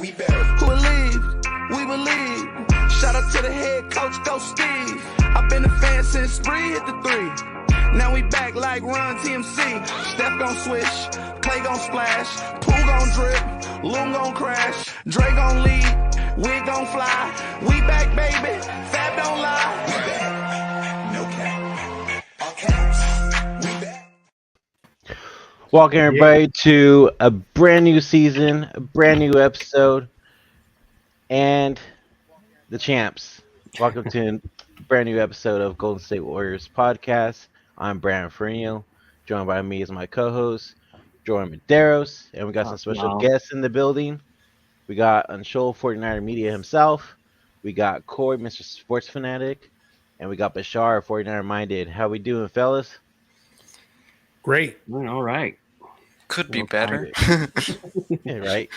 we better. Who believed? We believe. Shout out to the head coach, go Steve. I've been a fan since Spree hit the 3. Now we back like Run TMC. Steph gon' swish, Klay gon' splash, Poole gon' drip, Loon gon' crash, Dre gon' lead, Wig gon' fly. We back, baby, Fab don't lie. We back. No cap. All caps. We back. Welcome everybody to a brand new season, a brand new episode, and the champs. Welcome to a brand new episode of Golden State Warriors podcast. I'm Brandon Ferino. Joined by me is my co-host, Jordan Medeiros, and we got some special guests in the building. We got Untitled 49er Media himself. We got Corey, Mr. Sports Fanatic, and we got Bashar, 49er Minded. How we doing, fellas? Great. All right. Could be better. Yeah, right.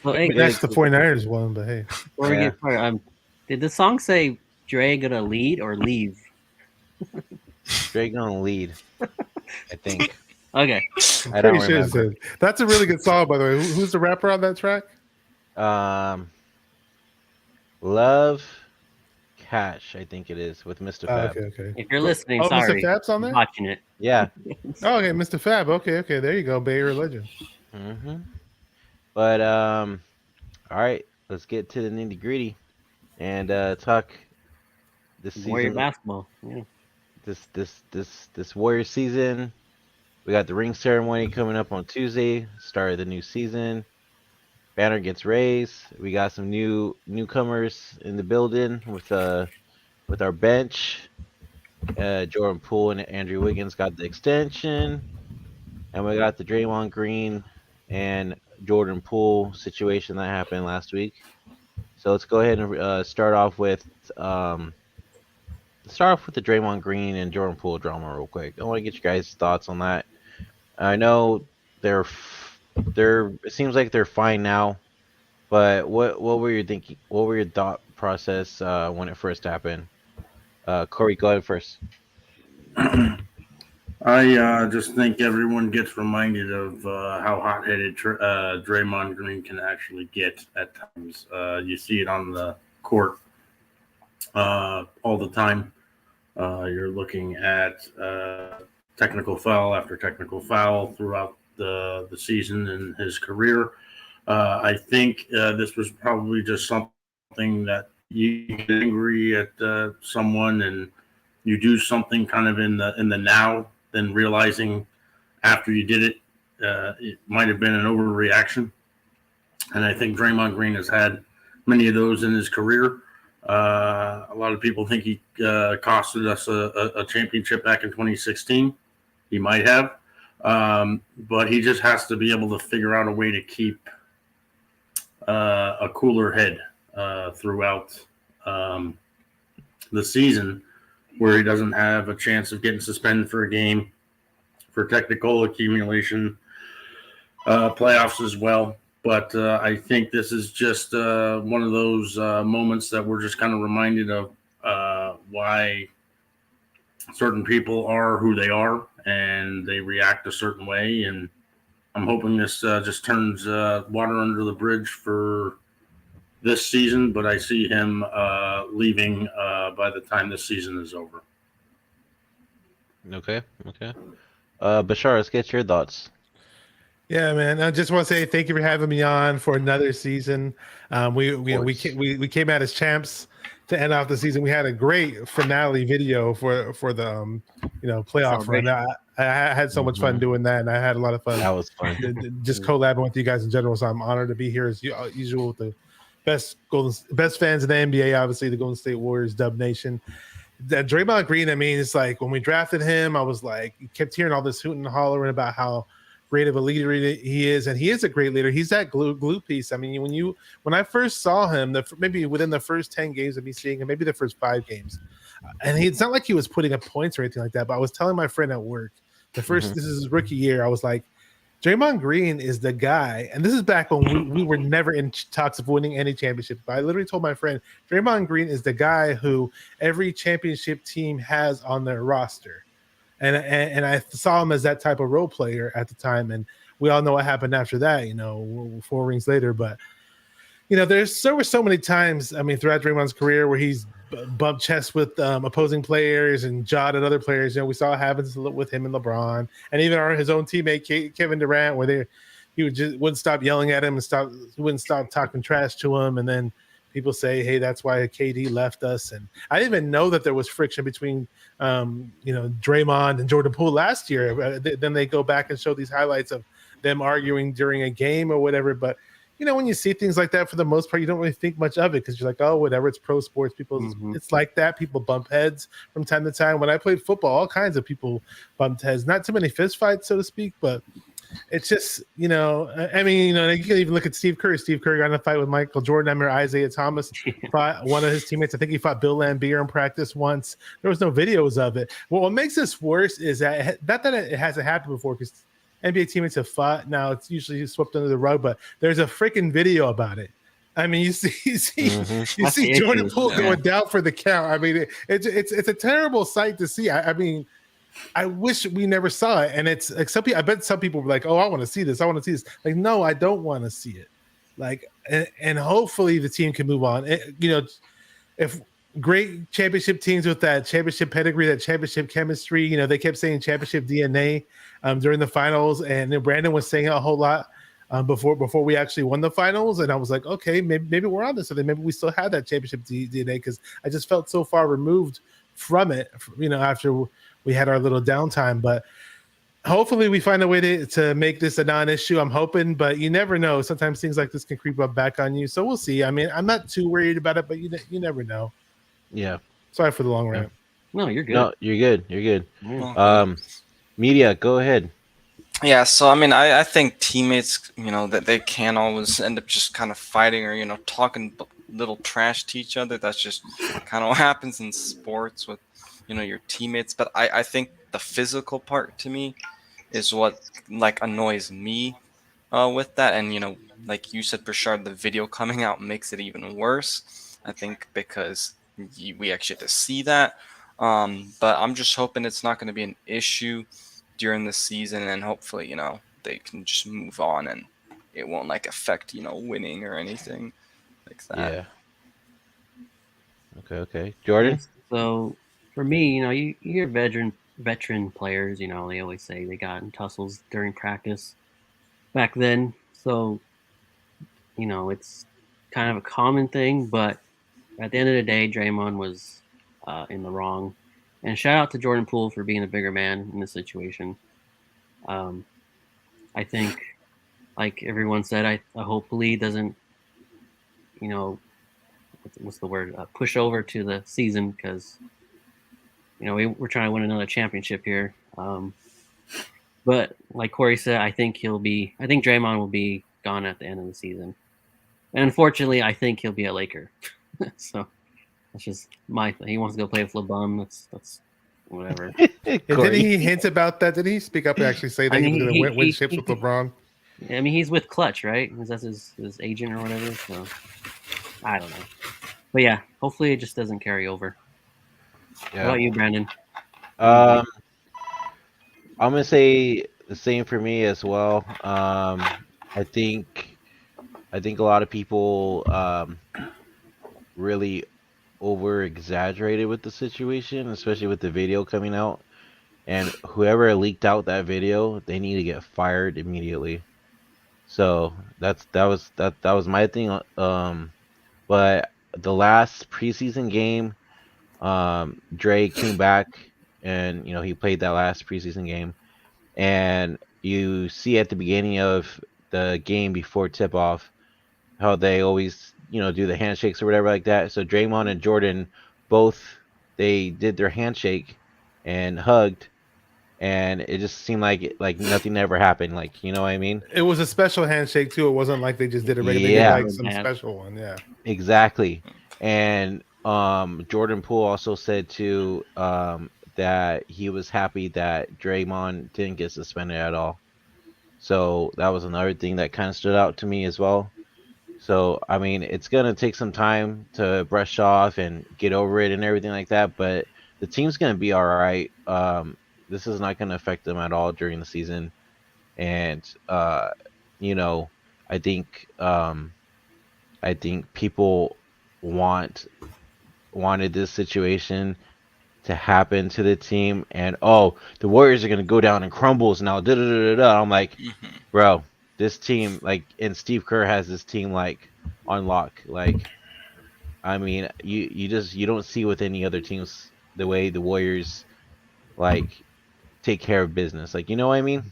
Well, hey, That's the 49ers one, but hey. before we get started, did the song say Dre gonna lead or leave? Dre gonna lead, I think. Okay. I don't Pretty sure it remember. said. That's a really good song, by the way. Who's the rapper on that track? Love Cash, I think it is, with Mr. Fab. Okay. If you're listening, Oh, sorry. Mr. Fab's on there? I'm watching it. Yeah. Oh, okay, Mr. Fab. Okay. There you go. Bay Area legend. Mm-hmm. But all right, let's get to the nitty gritty and talk this Warrior season. basketball. Yeah. This Warrior season. We got the ring ceremony coming up on Tuesday. Start of the new season. Banner gets raised. We got some newcomers in the building with our bench. Jordan Poole and Andrew Wiggins got the extension, and we got the Draymond Green and Jordan Poole situation that happened last week. So let's go ahead and start off with the Draymond Green and Jordan Poole drama real quick. I want to get you guys' thoughts on that. I know they're it seems like they're fine now, but what were you thinking? What were your thought process when it first happened? Corey, go ahead first. I just think everyone gets reminded of how hot-headed Draymond Green can actually get at times. You see it on the court all the time. You're looking at technical foul after technical foul throughout the season and his career. I think this was probably just something that you get angry at someone and you do something kind of in the now, then realizing after you did it, it might have been an overreaction. And I think Draymond Green has had many of those in his career. A lot of people think he costed us a championship back in 2016. He might have. But he just has to be able to figure out a way to keep a cooler head throughout the season, where he doesn't have a chance of getting suspended for a game, for technical accumulation, playoffs as well. But I think this is just one of those moments that we're just kind of reminded of why certain people are who they are and they react a certain way. And I'm hoping this just turns water under the bridge for this season, but I see him leaving by the time this season is over. Okay. Bashar, let's get your thoughts. Yeah, man. I just want to say thank you for having me on for another season. We came out as champs to end off the season. We had a great finale video for the playoff run. I had so much fun doing that, and I had a lot of fun. That was fun. Just collabing with you guys in general. So I'm honored to be here as usual with the best fans in the NBA. Obviously, the Golden State Warriors, Dub Nation. That Draymond Green. I mean, it's like when we drafted him, I was like, you kept hearing all this hooting and hollering about how great of a leader he is, and he is a great leader. He's that glue piece. I mean, when I first saw him, maybe within the first 10 games of me seeing him, maybe the first 5 games, and it's not like he was putting up points or anything like that. But I was telling my friend at work, this is his rookie year. I was like, Draymond Green is the guy, and this is back when we were never in talks of winning any championship. But I literally told my friend, Draymond Green is the guy who every championship team has on their roster. And I saw him as that type of role player at the time. And we all know what happened after that. 4 rings later, but. There were so many times, throughout Draymond's career where he's bumped chests with opposing players and jawed at other players. We saw it happen with him and LeBron, and even his own teammate Kevin Durant, where he wouldn't stop yelling at him and wouldn't stop talking trash to him, and then people say, "Hey, that's why KD left us." And I didn't even know that there was friction between Draymond and Jordan Poole last year. Then they go back and show these highlights of them arguing during a game or whatever, but. When you see things like that, for the most part, you don't really think much of it because you're like, oh, whatever, it's pro sports. People, It's like that. People bump heads from time to time. When I played football, all kinds of people bumped heads. Not too many fist fights, so to speak, but it's just, you can even look at Steve Curry. Steve Curry got in a fight with Michael Jordan. I remember Isaiah Thomas fought one of his teammates. I think he fought Bill Laimbeer in practice once. There was no videos of it. Well, what makes this worse is that, not that it hasn't happened before, because NBA teammates have fought. Now it's usually swept under the rug, but there's a freaking video about it. You see Jordan Poole going down for the count. It's a terrible sight to see. I wish we never saw it. And it's like I bet some people were like, "Oh, I want to see this. I want to see this." Like, no, I don't want to see it. Like, and hopefully the team can move on. If great championship teams with that championship pedigree, that championship chemistry, they kept saying championship DNA during the finals, and then Brandon was saying it a whole lot before we actually won the finals, and I was like, okay, maybe we're on this, so then maybe we still have that championship DNA, because I just felt so far removed from it, after we had our little downtime. But hopefully we find a way to make this a non-issue. I'm hoping, but you never know. Sometimes things like this can creep up back on you, so we'll see. I'm not too worried about it, but you never know. Yeah. Sorry for the long rant. No, you're good. No, you're good. You're good. Media, go ahead. Yeah, so I think teammates, that they can't always end up just kind of fighting or talking little trash to each other. That's just kind of what happens in sports with your teammates. But I think the physical part, to me, is what annoys me with that. And like you said, Bashar, the video coming out makes it even worse, I think, because we actually have to see that. But I'm just hoping it's not going to be an issue during the season, and hopefully, they can just move on and it won't affect, winning or anything like that. Yeah. Okay. Jordan? So for me, you hear veteran players, they always say they got in tussles during practice back then. So, it's kind of a common thing, but at the end of the day, Draymond was in the wrong. And shout out to Jordan Poole for being a bigger man in this situation. I think, like everyone said, I hopefully he doesn't, what's the word, push over to the season, because, we're trying to win another championship here. But like Corey said, I think Draymond will be gone at the end of the season. And unfortunately, I think he'll be a Laker. So that's just my thing. He wants to go play with LeBron. That's whatever. Didn't he hint about that? Did he speak up and actually say that he was going to win ships with LeBron? He's with Clutch, right? That's his agent or whatever. So I don't know. But yeah, hopefully it just doesn't carry over. Yeah. What about you, Brandon? I'm gonna say the same for me as well. I think a lot of people really over exaggerated with the situation, especially with the video coming out. And whoever leaked out that video, they need to get fired immediately. So that was my thing. But the last preseason game, Dre came back and he played that last preseason game, and you see at the beginning of the game before tip off how they always do the handshakes or whatever like that. So Draymond and Jordan both, they did their handshake and hugged, and it just seemed like nothing ever happened. You know what I mean? It was a special handshake too. It wasn't like they just did a regular. Yeah, they did some special one. Yeah, exactly. And Jordan Poole also said too that he was happy that Draymond didn't get suspended at all. So that was another thing that kind of stood out to me as well. So, it's going to take some time to brush off and get over it and everything like that, but the team's going to be all right. This is not going to affect them at all during the season. and you know, I think people wanted this situation to happen to the team, and the Warriors are gonna go down in crumbles now. Da da da da da. I'm like, Hmm. bro, this team, like, and Steve Kerr has this team like on lock. Like, I mean, you don't see with any other teams the way the Warriors like take care of business. Like, you know what I mean?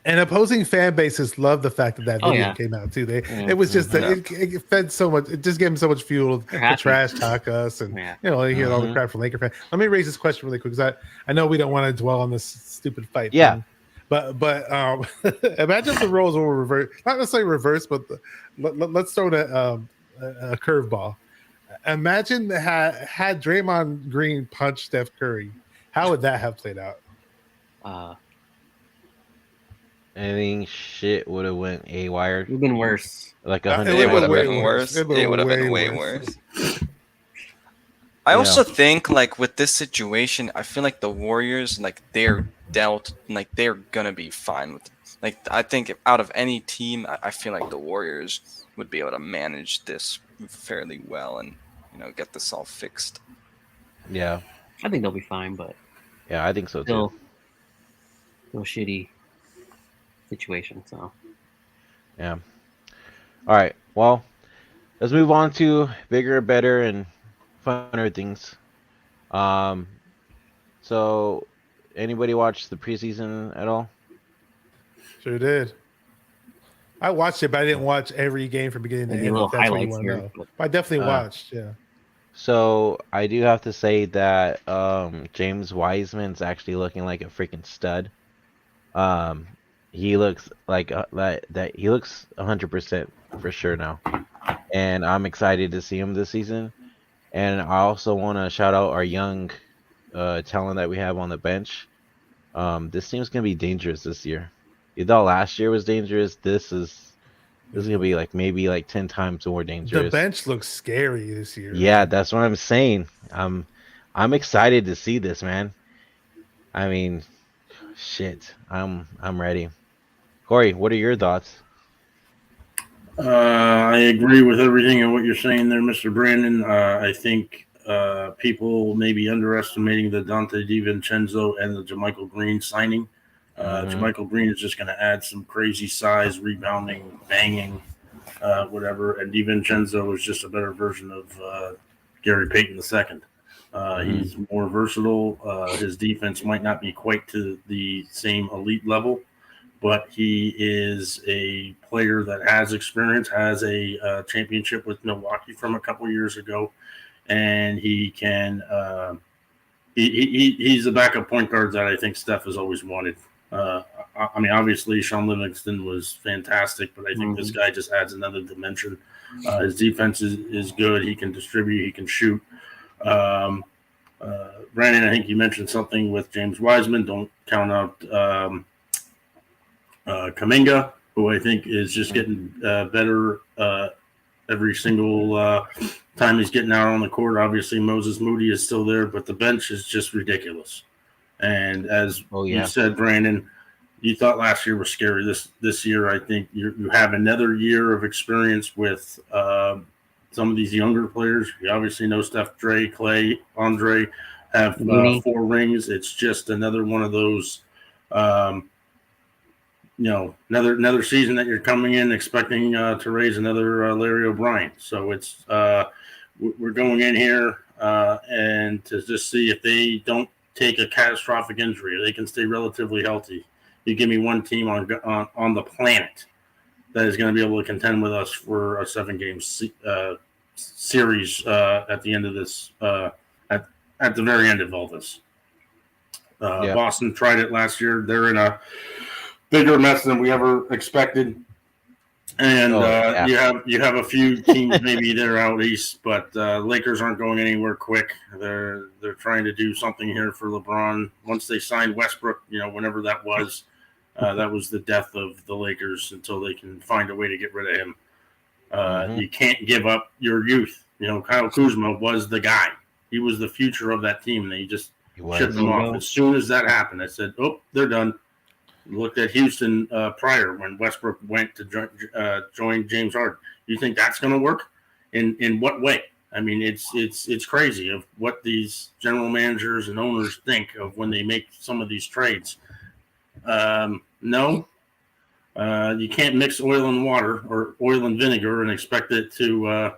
And opposing fan bases love the fact that that Oh, video yeah. came out too. Yeah. It was just Mhm. it fed so much. It just gave them so much fuel They're to happy. trash talk us, and Yeah. they hear all the Mhm. crap from Laker fans. Let me raise this question really quick because I know we don't want to dwell on this stupid fight Yeah. thing, but imagine if the roles were reversed, not necessarily reversed, but let's throw a curveball. Imagine had Draymond Green punched Steph Curry, how would that have played out? I think shit would have went a wire You've been worse. like It 100 It would've would times have way worse. been worse. It It would have been way way worse. I Yeah. also think like with this situation, I feel like the Warriors, like they're dealt, like they're gonna be fine with. Like I think out of any team, I feel like the Warriors would be able to manage this fairly well and get this all fixed. Yeah. I think they'll be fine, but Yeah, I think so still, too. still shitty situation. So Yeah. All right. Well, let's move on to bigger, better, and funner things. Um, so anybody watch the preseason at all? Sure did. I watched it, but I didn't watch every game from beginning to maybe a end. little If that's what you highlights want to here. know, But but I definitely watched. Yeah. So I do have to say that James Wiseman's actually looking like a freaking stud. Um, he looks like that he looks 100% for sure now, and I'm excited to see him this season. And I also want to shout out our young talent that we have on the bench. This team's gonna be dangerous this year. You thought last year was dangerous. This is gonna be like maybe like 10 times more The dangerous. bench looks scary this year. Yeah, that's what I'm saying. I'm excited to see this, man. I mean, shit. I'm ready. Corey, what are your thoughts? I agree with everything and what you're saying there, Mr. Brandon. I think people may be underestimating the Dante DiVincenzo and the JaMychal Green signing. Mhm. JaMychal Green is just going to add some crazy size, rebounding, banging, whatever. And DiVincenzo is just a better version of Gary Payton II. He's more versatile. His defense might not be quite to the same elite level, but he is a player that has experience, has a championship with Milwaukee from a couple years ago, and he can. He's a backup point guard that I think Steph has always wanted. I mean, obviously, Sean Livingston was fantastic, but I think this guy just adds another dimension. His defense is good. He can distribute. He can shoot. Brandon, I think you mentioned something with James Wiseman. Don't count out Kuminga, who I think is just getting better every single time he's getting out on the court. Obviously, Moses Moody is still there, but the bench is just ridiculous. And as you said, Brandon, you thought last year was scary. This year, I think you have another year of experience with some of these younger players. You obviously know Steph, Klay, Andre have 4 rings. It's just another one of those. Another season that you're coming in expecting to raise another Larry O'Brien. So it's we're going in here and to just see if they don't take a catastrophic injury, they can stay relatively healthy. You give me one team on the planet that is going to be able to contend with us for a 7-game series at the end of this. At the very end of all this, Boston tried it last year. They're in a bigger mess than we ever expected. And you have a few teams maybe that are out east, but Lakers aren't going anywhere quick. They're trying to do something here for LeBron. Once they signed Westbrook, whenever that was the death of the Lakers until they can find a way to get rid of him. You can't give up your youth. Kyle Kuzma was the guy. He was the future of that team, and they just shipped him off. As soon as that happened, I said, "Oh, they're done." Looked at Houston prior when Westbrook went to join James Harden. You think that's going to work? In what way? I mean, it's crazy of what these general managers and owners think of when they make some of these trades. No, you can't mix oil and water or oil and vinegar and expect it to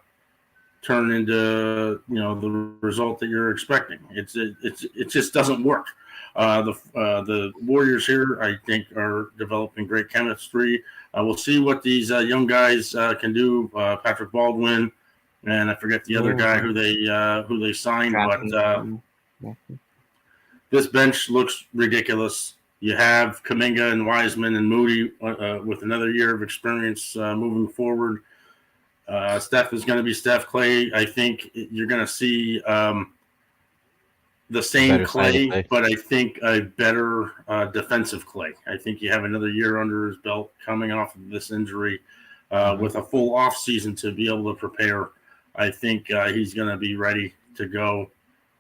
turn into the result that you're expecting. It just doesn't work. The Warriors here, I think, are developing great chemistry. We'll see what these young guys can do. Patrick Baldwin, and I forget the other guy who they signed, but this bench looks ridiculous. You have Kuminga and Wiseman and Moody with another year of experience moving forward. Steph is going to be Steph. Klay, I think you're going to see the same Klay, but I think a better defensive Klay. I think you have another year under his belt coming off of this injury with a full offseason to be able to prepare. I think he's going to be ready to go.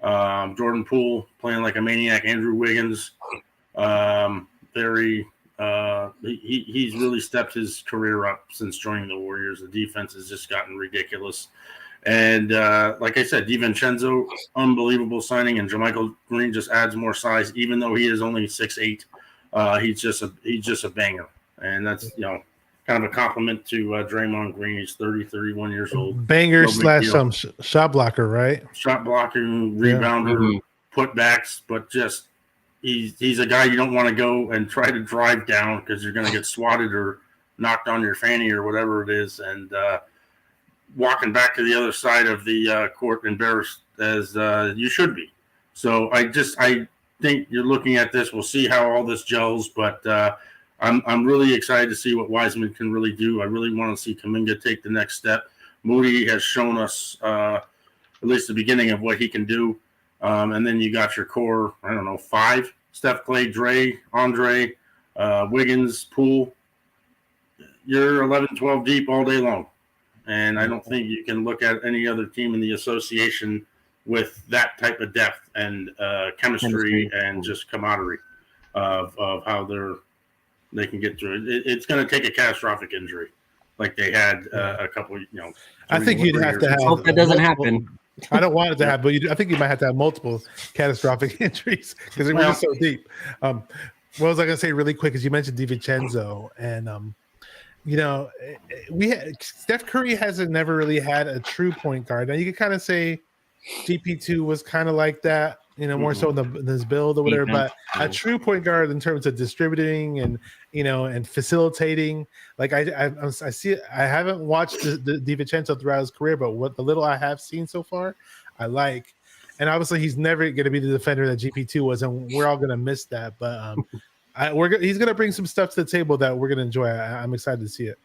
Jordan Poole playing like a maniac. Andrew Wiggins, he's really stepped his career up since joining the Warriors. The defense has just gotten ridiculous. And like I said, DiVincenzo, unbelievable signing, and JaMychal Green just adds more size, even though he is only 6'8". He's just a banger, and that's kind of a compliment to Draymond Green. He's 31 years old. Banger / shot blocker, right? Shot blocking, rebounder, putbacks, but just he's a guy you don't want to go and try to drive down because you're going to get swatted or knocked on your fanny or whatever it is, and walking back to the other side of the court embarrassed as you should be. So I think you're looking at this. We'll see how all this gels, but I'm really excited to see what Wiseman can really do. I really want to see Kuminga take the next step. Moody has shown us at least the beginning of what he can do. And then you got your core, 5, Steph, Klay, Dre, Andre, Wiggins, Poole. You're 11, 12 deep all day long. And I don't think you can look at any other team in the association with that type of depth and chemistry and just camaraderie of how they can get through it. It's going to take a catastrophic injury like they had a couple, I think you'd have to have. Hope that doesn't happen. I don't want it to happen, but I think you might have to have multiple catastrophic injuries because it was so deep. What was I going to say really quick is you mentioned DiVincenzo, and Steph Curry hasn't never really had a true point guard. Now you could kind of say GP2 was kind of like that, more so in this build or whatever. But a true point guard in terms of distributing and and facilitating, like I see it. I haven't watched the DiVincenzo throughout his career, but what the little I have seen so far, I like. And obviously, he's never going to be the defender that GP2 was, and we're all going to miss that. But he's going to bring some stuff to the table that we're going to enjoy. I'm excited to see it.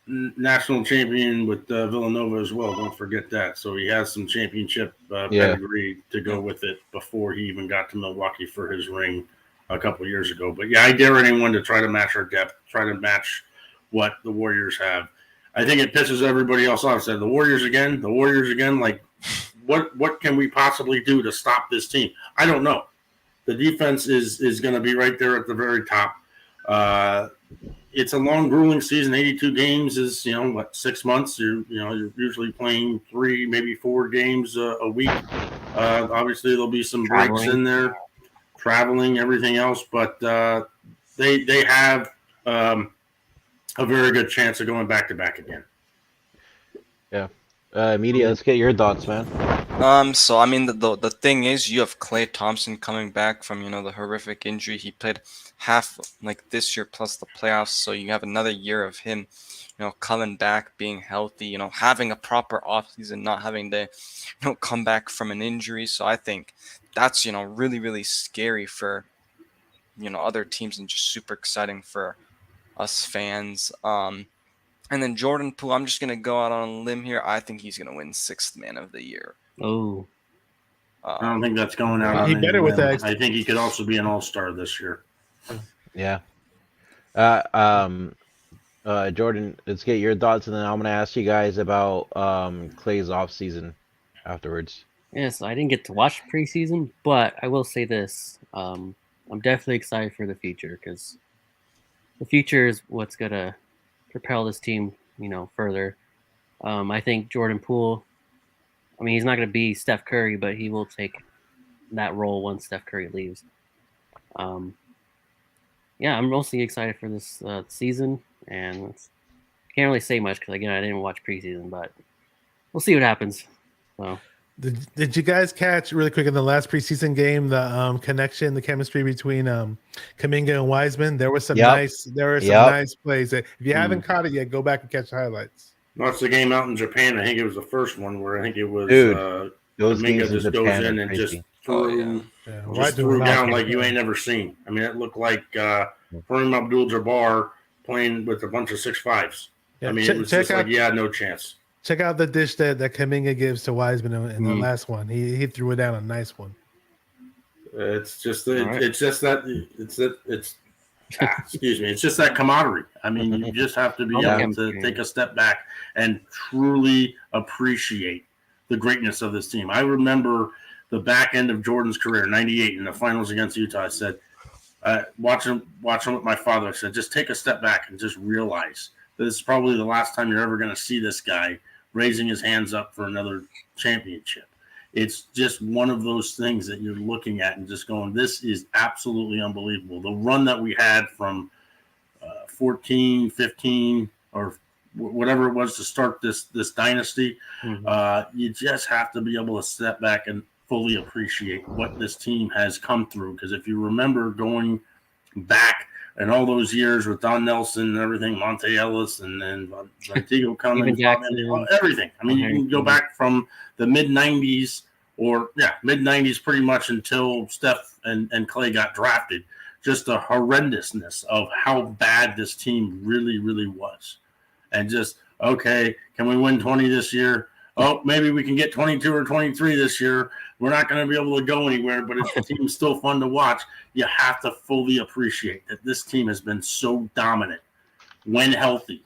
National champion with Villanova as well. Don't forget that. So he has some championship pedigree to go with it before he even got to Milwaukee for his ring a couple of years ago. But I dare anyone to try to match our depth, try to match what the Warriors have. I think it pisses everybody else off. Said the Warriors again. Like, what can we possibly do to stop this team? I don't know. The defense is going to be right there at the very top. It's a long, grueling season. 82 games is 6 months. You're usually playing 3, maybe 4 games a week. Obviously, there'll be some breaks in there, traveling, everything else. But they have a very good chance of going back to back again. Yeah. Media, let's get your thoughts, man. So I mean, the thing is, you have Klay Thompson coming back from the horrific injury. He played half like this year plus the playoffs, so you have another year of him, coming back, being healthy, having a proper offseason, not having to, come back from an injury. So I think that's really, really scary for other teams and just super exciting for us fans. And then Jordan Poole, I'm just going to go out on a limb here. I think he's going to win 6th Man of the Year. Oh. I don't think that's going out. He better with that. I think he could also be an all-star this year. Yeah. Jordan, let's get your thoughts, and then I'm going to ask you guys about Klay's offseason afterwards. Yes, I didn't get to watch preseason, but I will say this. I'm definitely excited for the future because the future is what's gonna propel this team, further. I think Jordan Poole. I mean, he's not gonna be Steph Curry, but he will take that role once Steph Curry leaves. Yeah, I'm mostly excited for this season, and can't really say much because again, I didn't watch preseason, but we'll see what happens. So. Did you guys catch really quick in the last preseason game the connection, the chemistry between Kuminga and Wiseman? There was some nice plays. If you haven't caught it yet, go back and catch the highlights. That's the game out in Japan. I think it was the first one where I think it was those Kuminga games just goes in and just threw down like you ain't never seen. I mean, it looked like Kareem Abdul-Jabbar playing with a bunch of 6'5s. Yeah, I mean, it was just like you had no chance. Check out the dish that Kuminga gives to Wiseman in the last one. He threw it down a nice one. It's just excuse me. It's just that camaraderie. I mean, you just have to be able to take a step back and truly appreciate the greatness of this team. I remember the back end of Jordan's career, 98 in the finals against Utah. I said, watching with my father, I said, just take a step back and just realize that this is probably the last time you're ever going to see this guy raising his hands up for another championship. It's just one of those things that you're looking at and just going, this is absolutely unbelievable. The run that we had from 14, 15, or whatever it was to start this dynasty, you just have to be able to step back and fully appreciate what this team has come through. Because if you remember going back and all those years with Don Nelson and everything, Monte Ellis and then Montego Cummings, everything. I mean, you can go back from the mid-90s mid-90s pretty much until Steph and Klay got drafted. Just the horrendousness of how bad this team really, really was. And just, okay, can we win 20 this year? Oh, maybe we can get 22 or 23 this year. We're not going to be able to go anywhere, but if the team's still fun to watch, you have to fully appreciate that this team has been so dominant when healthy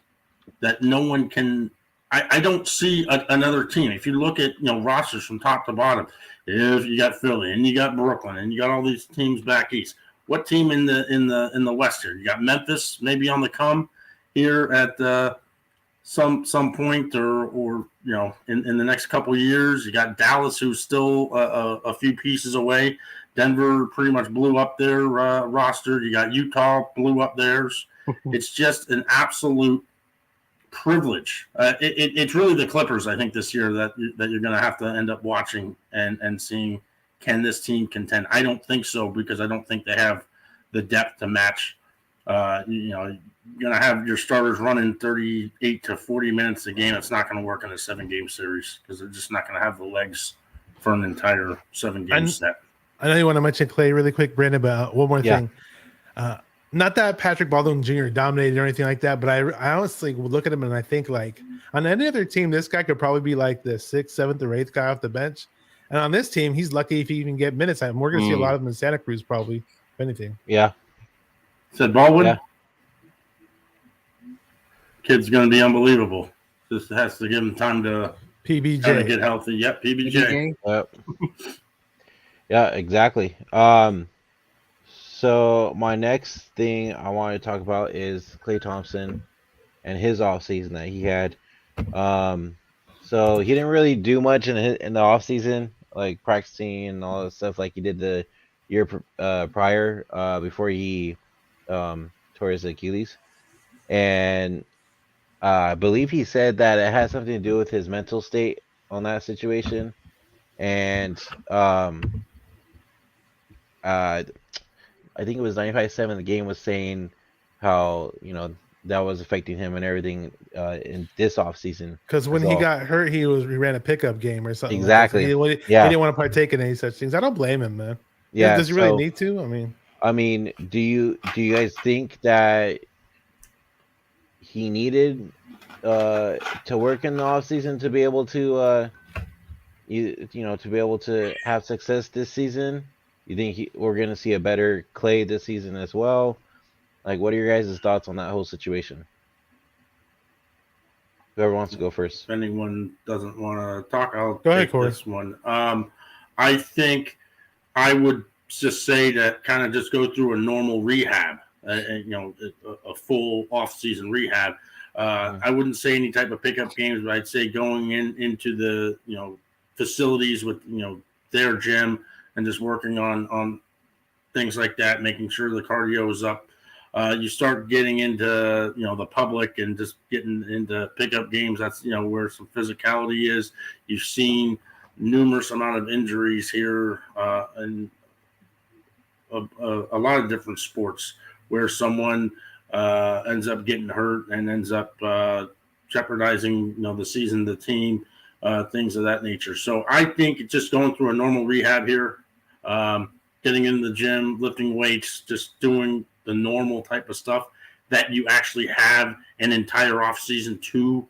that no one can – I don't see another team. If you look at rosters from top to bottom, if you got Philly and you got Brooklyn and you got all these teams back east, what team in the West here? You got Memphis maybe on the come here at some point or in the next couple of years. You got Dallas, who's still a few pieces away. Denver pretty much blew up their roster. You got Utah blew up theirs. It's just an absolute privilege. It's really the Clippers, I think, this year that you're going to have to end up watching and seeing, can this team contend? I don't think so, because I don't think they have the depth to match. You're going to have your starters running 38 to 40 minutes a game. It's not going to work in a 7-game series because they're just not going to have the legs for an entire 7-game set. I know you want to mention Klay really quick, Brandon, but one more thing. Not that Patrick Baldwin Jr. dominated or anything like that, but I honestly would look at him and I think, like, on any other team, this guy could probably be like the 6th, 7th, or 8th guy off the bench. And on this team, he's lucky if he even get minutes. We're going to see a lot of them in Santa Cruz, probably, if anything. Yeah. Said Baldwin? Yeah. Kid's going to be unbelievable. Just has to give him time to PBJ get healthy. Yep, PBJ. Yeah, exactly. So my next thing I want to talk about is Klay Thompson and his offseason that he had. So he didn't really do much in the offseason, like practicing and all that stuff like he did the year prior before he tore his Achilles. And I believe he said that it had something to do with his mental state on that situation. And I think it was 95.7. The game was saying how that was affecting him and everything in this offseason. Because when he got hurt, he ran a pickup game or something. Exactly. He didn't want to partake in any such things. I don't blame him, man. Yeah. Does he really need to? I mean, do you guys think that he needed to work in the offseason to be able to to be able to have success this season? You think we're going to see a better Klay this season as well? Like, what are your guys' thoughts on that whole situation? Whoever wants to go first. If anyone doesn't want to talk, I'll go ahead, take this one. I think I would just say that kind of just go through a normal rehab a full off-season rehab. I wouldn't say any type of pickup games, but I'd say going into the facilities with their gym and just working on things like that, making sure the cardio is up. You start getting into the public and just getting into pickup games. That's where some physicality is. You've seen numerous amount of injuries here and a lot of different sports where someone ends up getting hurt and ends up jeopardizing the season, the team, things of that nature. So I think just going through a normal rehab here, getting in the gym, lifting weights, just doing the normal type of stuff that you actually have an entire off season to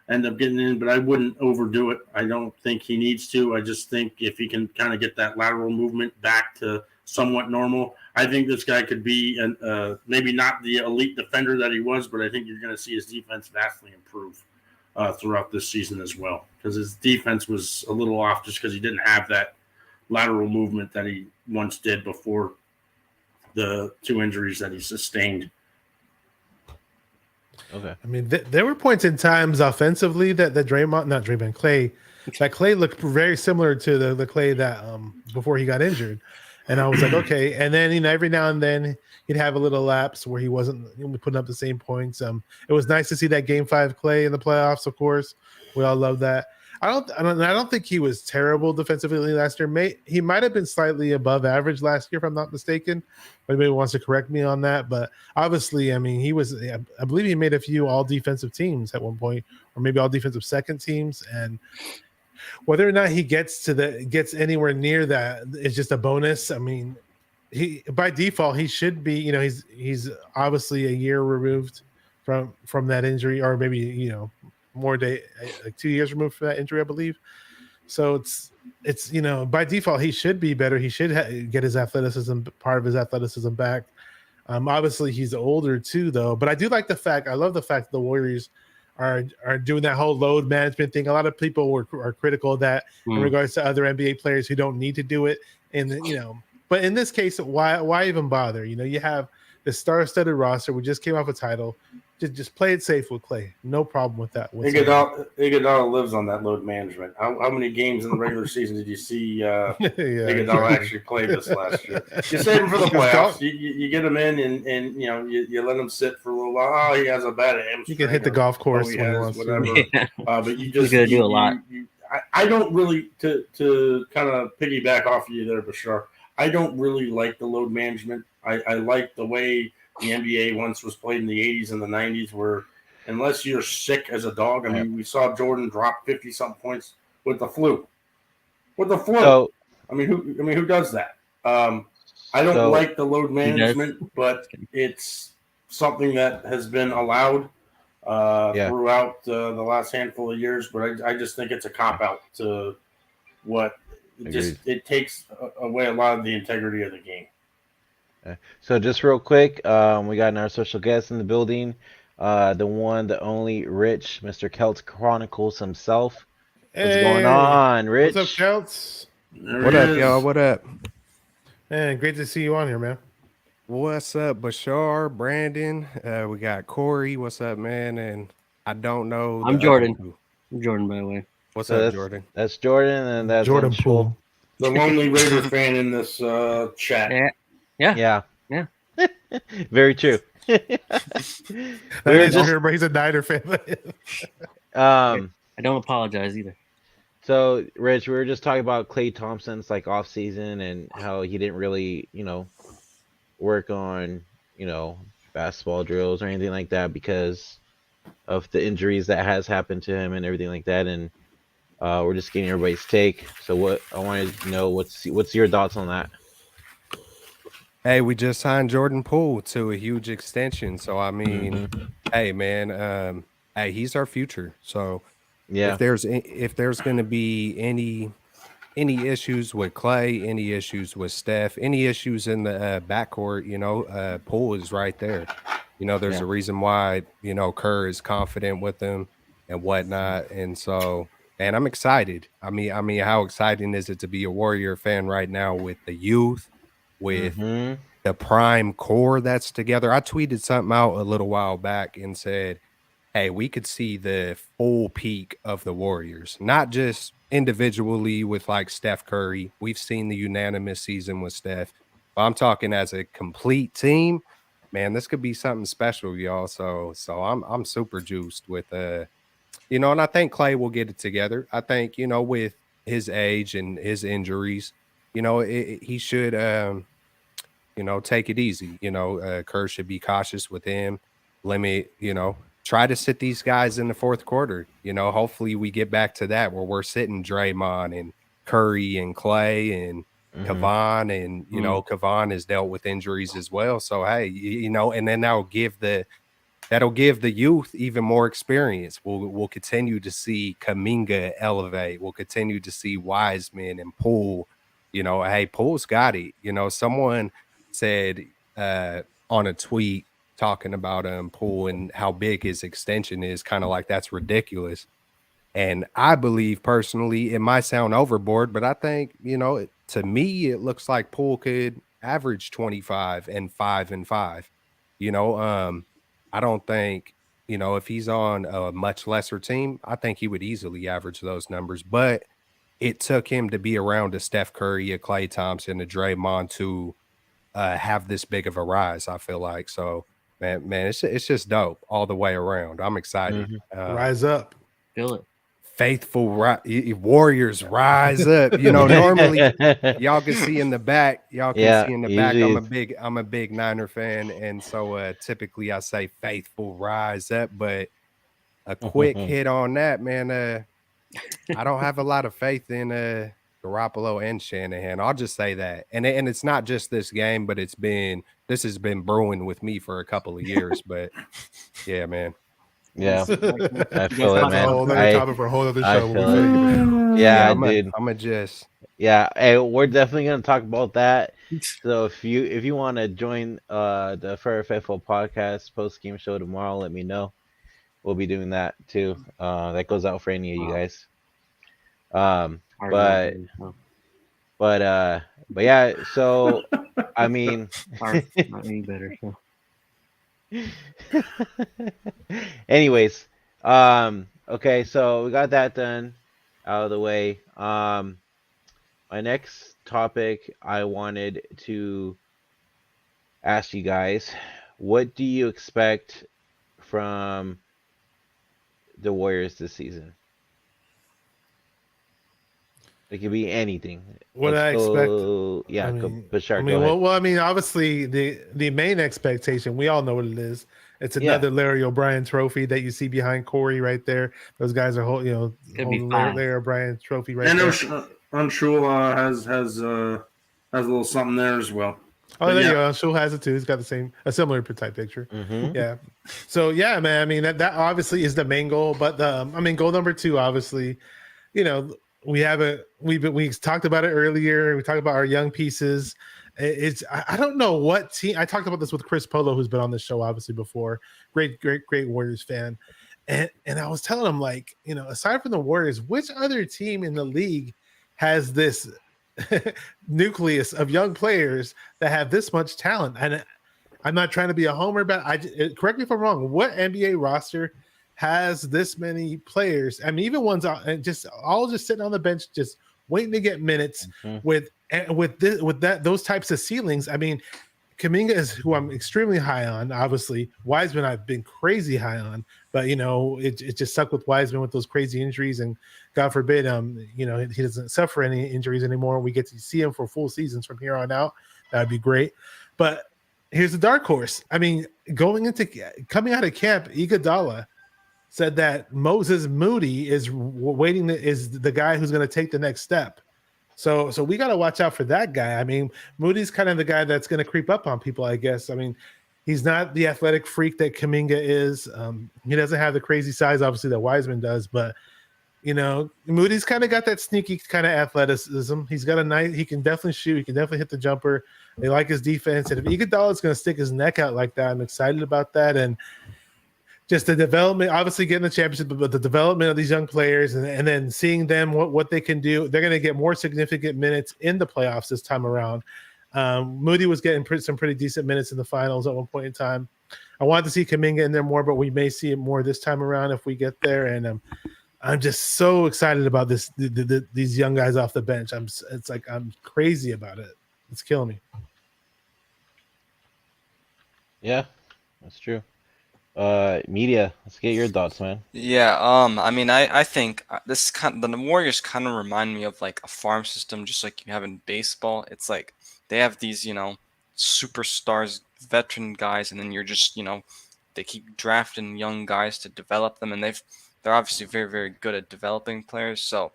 end up getting in, but I wouldn't overdo it. I don't think he needs to. I just think if he can kind of get that lateral movement back to somewhat normal, I think this guy could be maybe not the elite defender that he was, but I think you're going to see his defense vastly improve throughout this season as well, because his defense was a little off just because he didn't have that lateral movement that he once did before the 2 injuries that he sustained. Okay. I mean, there were points in times offensively that Klay looked very similar to the Klay that before he got injured. And I was like, okay. And then, every now and then he'd have a little lapse where he wasn't putting up the same points. It was nice to see that Game 5 Klay in the playoffs, of course. We all love that. I don't think he was terrible defensively last year. He might have been slightly above average last year, if I'm not mistaken. Maybe wants to correct me on that. But obviously, I mean, I believe he made a few all defensive teams at one point, or maybe all defensive second teams. And whether or not he gets anywhere near that is just a bonus. I mean, he by default he should be. He's obviously a year removed from that injury, or maybe like 2 years removed from that injury, I believe. So it's by default he should be better. He should get his athleticism, part of his athleticism back. Obviously he's older too, though. But I love the fact that the Warriors are doing that whole load management thing. A lot of people are critical of that in regards to other NBA players who don't need to do it. And but in this case, why even bother? You have the star-studded roster. We just came off a title. Just play it safe with Klay. No problem with that. Iguodala lives on that load management. How many games in the regular season did you see Iguodala actually play this last year? You save him for the playoffs. You get him in, and you let him sit for a little while. Oh, he has a bad hamstring. You can hit the golf course when he wants whatever. Yeah. But you just got to do a lot. I don't really to kind of piggyback off of you there, Bashar. I don't really like the load management. I like the way the NBA once was played in the 80s and the 90s, where unless you're sick as a dog, I mean, we saw Jordan drop 50-something points with the flu. So, who does that? I don't like the load management, but it's something that has been allowed throughout the last handful of years. But I just think it's a cop-out to what it takes away a lot of the integrity of the game. So just real quick, we got our special guest in the building, the one, the only Rich, Mr. Celts Chronicles himself. What's going on, Rich? What's up, Celts? What up, y'all? What up? Man, great to see you on here, man. What's up, Bashar, Brandon? We got Corey. What's up, man? And I don't know. I'm Jordan. I'm Jordan, by the way. What's up, Jordan? That's Jordan, and that's Jordan Poole. The lonely Raider fan in this chat. Yeah. Very true. Remember, he's a Niner fan. I don't apologize either. So, Rich, we were just talking about Klay Thompson's off season and how he didn't really, work on, basketball drills or anything like that because of the injuries that has happened to him and everything like that. And we're just getting everybody's take. So, what I wanted to know, what's your thoughts on that? Hey, we just signed Jordan Poole to a huge extension. So, I mean, hey, man, hey, he's our future. So, yeah, if there's going to be any issues with Klay, any issues with Steph, any issues in the backcourt, Poole is right there. There's a reason why, Kerr is confident with him and whatnot. And so, and I'm excited. I mean, how exciting is it to be a Warrior fan right now with the youth, with the the prime core that's together. I tweeted something out a little while back and said, hey, we could see the full peak of the Warriors, not just individually with like Steph Curry. We've seen the unanimous season with Steph, but I'm talking as a complete team. Man, this could be something special, y'all. So I'm super juiced with and I think Klay will get it together. I think, with his age and his injuries, he should take it easy. Kerr should be cautious with him. Limit, try to sit these guys in the fourth quarter. Hopefully we get back to that where we're sitting Draymond and Curry and Klay and Kevon, and Kevon has dealt with injuries as well. So hey, and then that'll give the youth even more experience. We'll continue to see Kuminga elevate. We'll continue to see Wiseman and Poole. Hey, Poole's got it. Someone said on a tweet talking about Poole and how big his extension is, kind of like that's ridiculous. And I believe personally, it might sound overboard, but I think, to me, it looks like Poole could average 25 and 5 and 5. I don't think, if he's on a much lesser team, I think he would easily average those numbers. But it took him to be around a Steph Curry, a Klay Thompson, a Draymond to have this big of a rise, I feel like. So, man, it's just dope all the way around. I'm excited. Rise up. Feel it. Faithful Warriors rise up. Normally y'all can see in the back. Y'all can see in the back. I'm a big Niner fan, and so typically I say faithful rise up. But a quick hit on that, man. I don't have a lot of faith in Garoppolo and Shanahan. I'll just say that. And it's not just this game, but this has been brewing with me for a couple of years. But yeah, man. Yeah, I feel it, man. A whole other topic for a whole other show. Yeah, dude. I'm just. Yeah, hey, we're definitely gonna talk about that. So if you want to join the Fair Faithful podcast post game show tomorrow, let me know. We'll be doing that too. That goes out for any of you guys. But yeah. So I mean, not any better. So. Anyways, okay, so we got that done out of the way. My next topic, I wanted to ask you guys, what do you expect from the Warriors this season? It could be anything. What I expect? Yeah, Bashar, obviously the main expectation, we all know what it is. It's another Larry O'Brien trophy that you see behind Corey right there. Those guys are holding Larry O'Brien trophy right there. And Shul has a little something there as well. Oh, there you go. Shul has it too. He's got a similar type picture. Yeah. So yeah, man. I mean that obviously is the main goal, but goal number 2, obviously, we talked about it earlier. We talked about our young pieces. I don't know what team. I talked about this with Chris Polo, who's been on the show obviously before. Great Warriors fan. And I was telling him, like, aside from the Warriors, which other team in the league has this nucleus of young players that have this much talent? And I'm not trying to be a homer, but correct me if I'm wrong. What NBA roster has this many players? I mean, even ones all just sitting on the bench, just waiting to get minutes with those types of ceilings. I mean, Kuminga is who I'm extremely high on. Obviously, Wiseman I've been crazy high on, but it just sucked with Wiseman with those crazy injuries, and God forbid, he doesn't suffer any injuries anymore. We get to see him for full seasons from here on out. That'd be great. But here's the dark horse. I mean, coming out of camp, Iguodala said that Moses Moody is the guy who's going to take the next step. So we got to watch out for that guy. I mean, Moody's kind of the guy that's going to creep up on people, I guess. I mean, he's not the athletic freak that Kuminga is. He doesn't have the crazy size, obviously, that Wiseman does. But, Moody's kind of got that sneaky kind of athleticism. He's got he can definitely shoot. He can definitely hit the jumper. They like his defense. And if Iguodala is going to stick his neck out like that, I'm excited about that. And just the development, obviously getting the championship, but the development of these young players and then seeing them, what they can do. They're going to get more significant minutes in the playoffs this time around. Moody was getting some pretty decent minutes in the finals at one point in time. I wanted to see Kuminga in there more, but we may see it more this time around if we get there. And I'm just so excited about this. These young guys off the bench. I'm crazy about it. It's killing me. Yeah, that's true. Media, let's get your thoughts, man. Yeah, I mean, I think this the Warriors kind of remind me of like a farm system, just like you have in baseball. It's like they have these, superstars, veteran guys, and then you're just, they keep drafting young guys to develop them, and they're obviously very, very good at developing players. So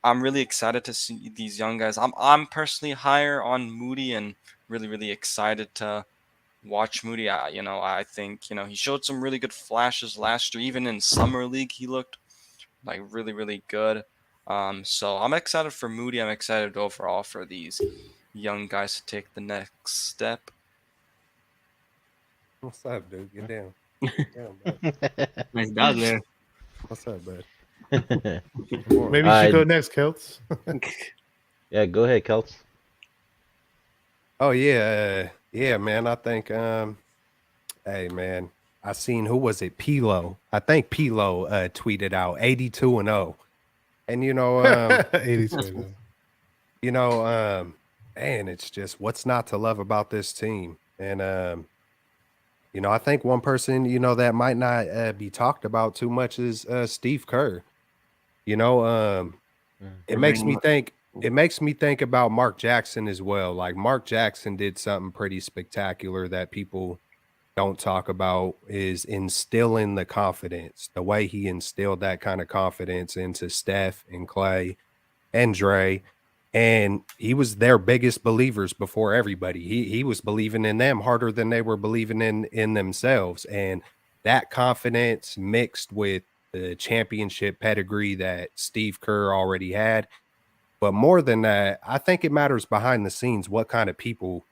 I'm really excited to see these young guys. I'm personally higher on Moody and really, really excited to watch Moody. I think, he showed some really good flashes last year. Even in summer league, he looked like really, really good. So I'm excited for Moody. I'm excited overall for these young guys to take the next step. What's up, dude? Get down. Nice dog there. What's up, bud? Maybe you should go next, Kelts. Yeah, go ahead, Kelts. Oh yeah, man. I think, hey man, I seen, who was it? Pilo. I think Pilo tweeted out 82-0, and 82. Man, it's just what's not to love about this team, and I think one person that might not be talked about too much is Steve Kerr. It makes me think. It makes me think about Mark Jackson as well. Like, Mark Jackson did something pretty spectacular that people don't talk about, is instilling the confidence. The way he instilled that kind of confidence into Steph and Klay and Dre. And he was their biggest believers before everybody. He was believing in them harder than they were believing in themselves. And that confidence mixed with the championship pedigree that Steve Kerr already had. But more than that, I think it matters behind the scenes what kind of people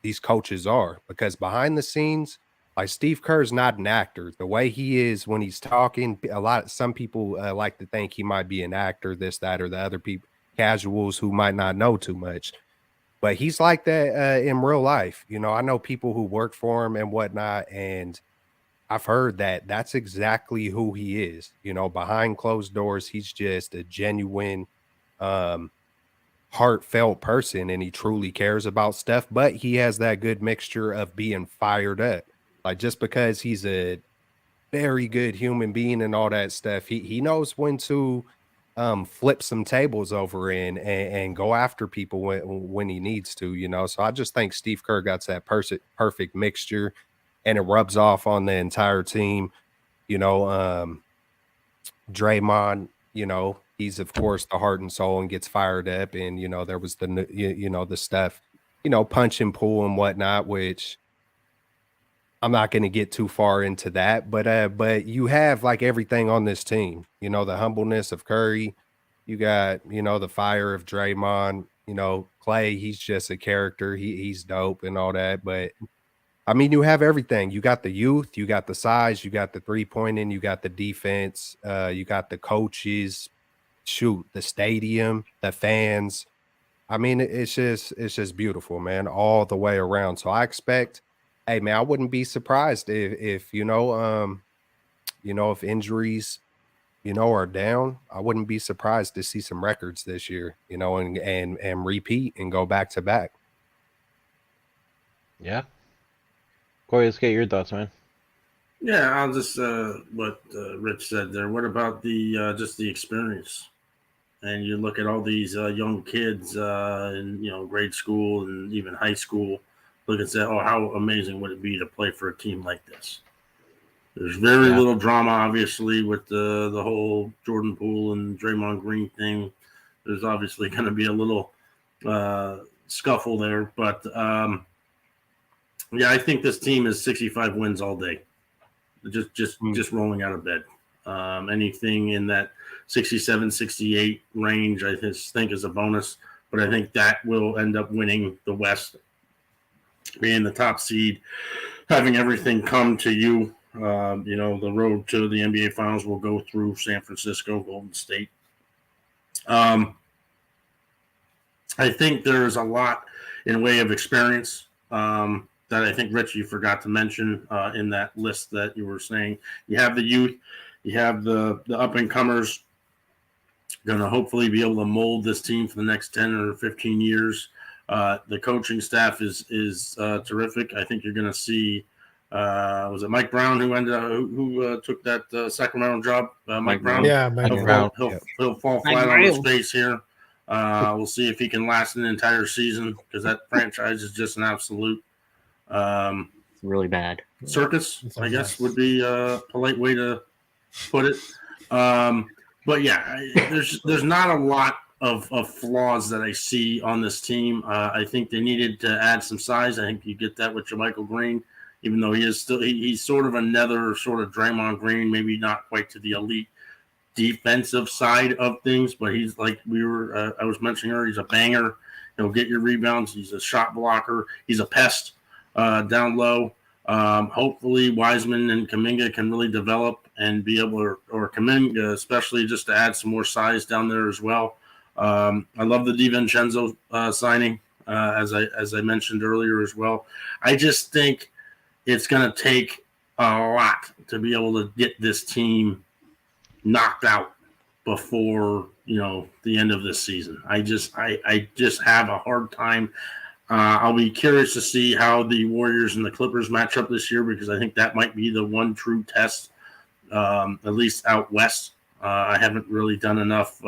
these coaches are. Because behind the scenes, like, Steve Kerr's not an actor. The way he is when he's talking, some people like to think he might be an actor, this, that, or the other people, casuals who might not know too much. But he's like that in real life. I know people who work for him and whatnot, and I've heard that that's exactly who he is. Behind closed doors, he's just a genuine, heartfelt person, and he truly cares about stuff. But he has that good mixture of being fired up. Like, just because he's a very good human being and all that stuff, he knows when to flip some tables over and go after people when he needs to. So I just think Steve Kerr got that perfect mixture, and it rubs off on the entire team. Draymond, he's of course the heart and soul and gets fired up, and there was the stuff, punch and pull and whatnot, which I'm not going to get too far into that, but you have like everything on this team, the humbleness of Curry, you got the fire of Draymond, Klay, he's just a character, he's dope and all that, but I mean, you have everything. You got the youth, you got the size, you got the 3-pointing, you got the defense, you got the coaches, the stadium, the fans. I mean, it's just beautiful, man, all the way around. So I expect, hey man, I wouldn't be surprised if if injuries, are down. I wouldn't be surprised to see some records this year, and repeat and go back to back. Yeah. Corey, let's get your thoughts, man. Yeah, I'll just what Rich said there. What about the just the experience? And you look at all these young kids in grade school and even high school. Look and say, oh, how amazing would it be to play for a team like this? There's very little drama, obviously, with the whole Jordan Poole and Draymond Green thing. There's obviously going to be a little scuffle there, but yeah, I think this team is 65 wins all day. Just rolling out of bed. Anything in that 67, 68 range, I just think is a bonus. But I think that will end up winning the West, being the top seed, having everything come to you. The road to the NBA Finals will go through San Francisco, Golden State. I think there's a lot in way of experience that I think, Rich, you forgot to mention in that list that you were saying. You have the youth, you have the up-and-comers going to hopefully be able to mold this team for the next 10 or 15 years. The coaching staff is terrific. I think you're going to see was it Mike Brown who took that Sacramento job? Mike Brown. Yeah, Mike Brown. He'll fall flat on his face here. We'll see if he can last an entire season because that franchise is just an absolute It's really bad. circus, I guess would be a polite way to put it. But yeah, there's not a lot of flaws that I see on this team. I think they needed to add some size. I think you get that with JaMychal Green, even though he's sort of another sort of Draymond Green, maybe not quite to the elite defensive side of things, but he's like I was mentioning earlier, he's a banger. He'll get your rebounds. He's a shot blocker. He's a pest down low. Hopefully Wiseman and Kuminga can really develop and be able to, or Kuminga especially, just to add some more size down there as well. I love the DiVincenzo signing, as I mentioned earlier as well. I just think it's going to take a lot to be able to get this team knocked out before the end of this season. I just have a hard time. I'll be curious to see how the Warriors and the Clippers match up this year, because I think that might be the one true test, at least out west. I haven't really done enough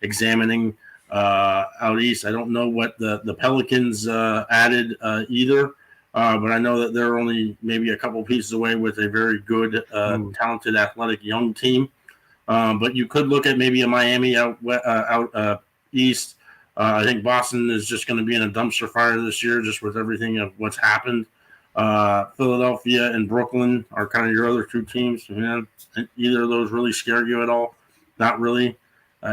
examining out east. I don't know what the Pelicans added either, but I know that they're only maybe a couple pieces away with a very good, talented, athletic young team. But you could look at maybe a Miami out east. I think Boston is just going to be in a dumpster fire this year, just with everything of what's happened. Philadelphia and Brooklyn are kind of your other two teams. Either of those really scared you at all? Not really.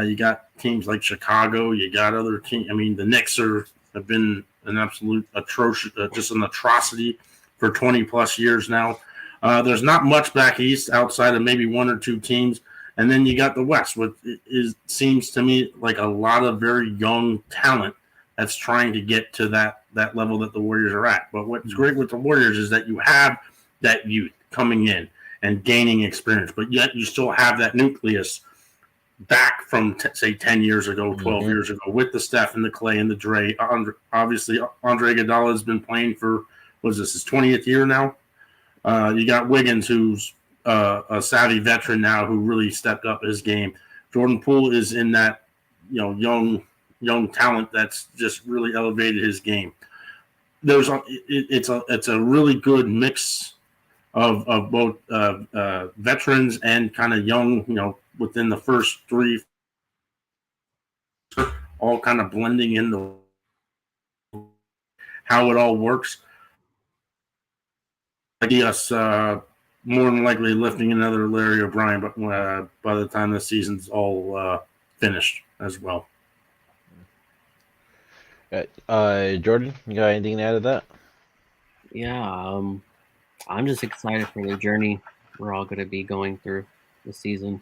You got teams like Chicago. You got other teams. I mean, the Knicks have been an absolute atrocious, just an atrocity for 20-plus years now. There's not much back east outside of maybe one or two teams. And then you got the West, which seems to me like a lot of very young talent that's trying to get to that level that the Warriors are at. But what's great with the Warriors is that you have that youth coming in and gaining experience, but yet you still have that nucleus back from, say, 10 years ago, 12 years ago, with the Steph and the Klay and the Dre. Obviously, Andre Iguodala has been playing for, his 20th year now? You got Wiggins, who's a savvy veteran now, who really stepped up his game. Jordan Poole is in that young talent that's just really elevated his game. It's a really good mix of both veterans and kind of young, within the first three, all kind of blending into how it all works. I guess more than likely lifting another Larry O'Brien, but by the time the season's all finished as well. Jordan, you got anything to add to that? Yeah, I'm just excited for the journey we're all going to be going through this season,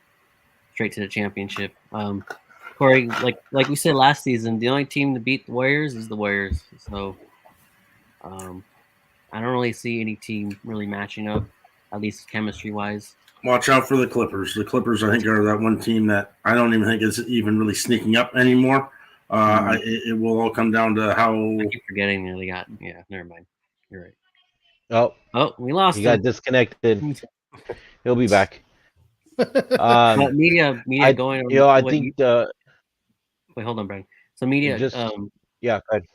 straight to the championship. Corey, like we said last season, the only team to beat the Warriors is the Warriors. So I don't really see any team really matching up, at least chemistry-wise. Watch out for the Clippers. The Clippers, I think, are that one team that I don't even think is even really sneaking up anymore. It will all come down to how. I keep forgetting they got. Yeah, never mind. You're right. Oh, we lost. He got disconnected. He'll be back. But media going. I think. Wait, hold on, Brian. So media. Yeah, go ahead.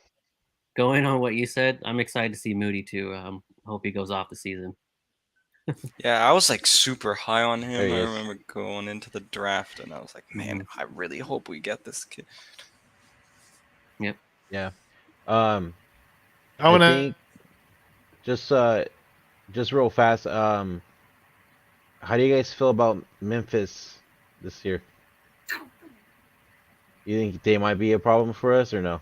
Going on what you said, I'm excited to see Moody too. Hope he goes off the season. Yeah, I was like super high on him. There he I is. remember going into the draft, and I was like, man, I really hope we get this kid. Yep. Yeah. I I think just real fast. How do you guys feel about Memphis this year? You think they might be a problem for us or no?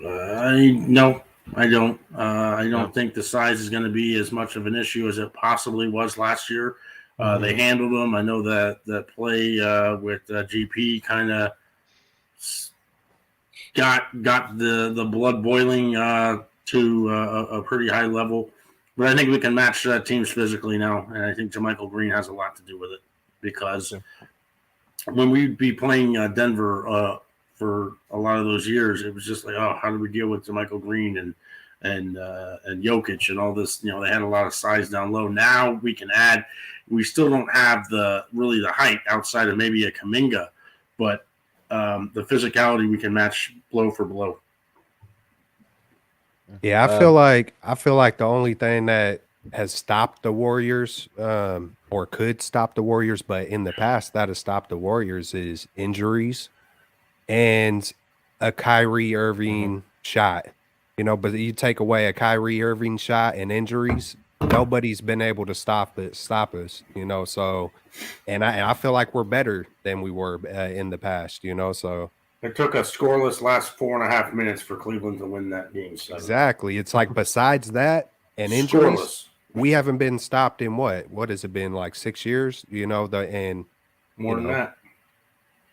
No, I don't. I don't think the size is going to be as much of an issue as it possibly was last year. They handled them. I know that play with GP kind of got the blood boiling to a pretty high level. But I think we can match teams physically now, and I think JaMychal Green has a lot to do with it because when we'd be playing Denver for a lot of those years, it was just like, oh, how do we deal with JaMychal Green and Jokic and all this? You know, they had a lot of size down low. Now we can add. We still don't have the height outside of maybe a Kuminga, but the physicality we can match blow for blow. Yeah, I feel like the only thing that has stopped the Warriors, or could stop the Warriors, but in the past that has stopped the Warriors is injuries and a Kyrie Irving shot. You know, but you take away a Kyrie Irving shot and injuries, nobody's been able to stop us. You know, so and I feel like we're better than we were in the past. You know, so. It took a scoreless last 4.5 minutes for Cleveland to win that game. 7. Exactly. It's like besides that and injuries, Scoreless. we haven't been stopped in what has it been, like 6 years? You know, More than that.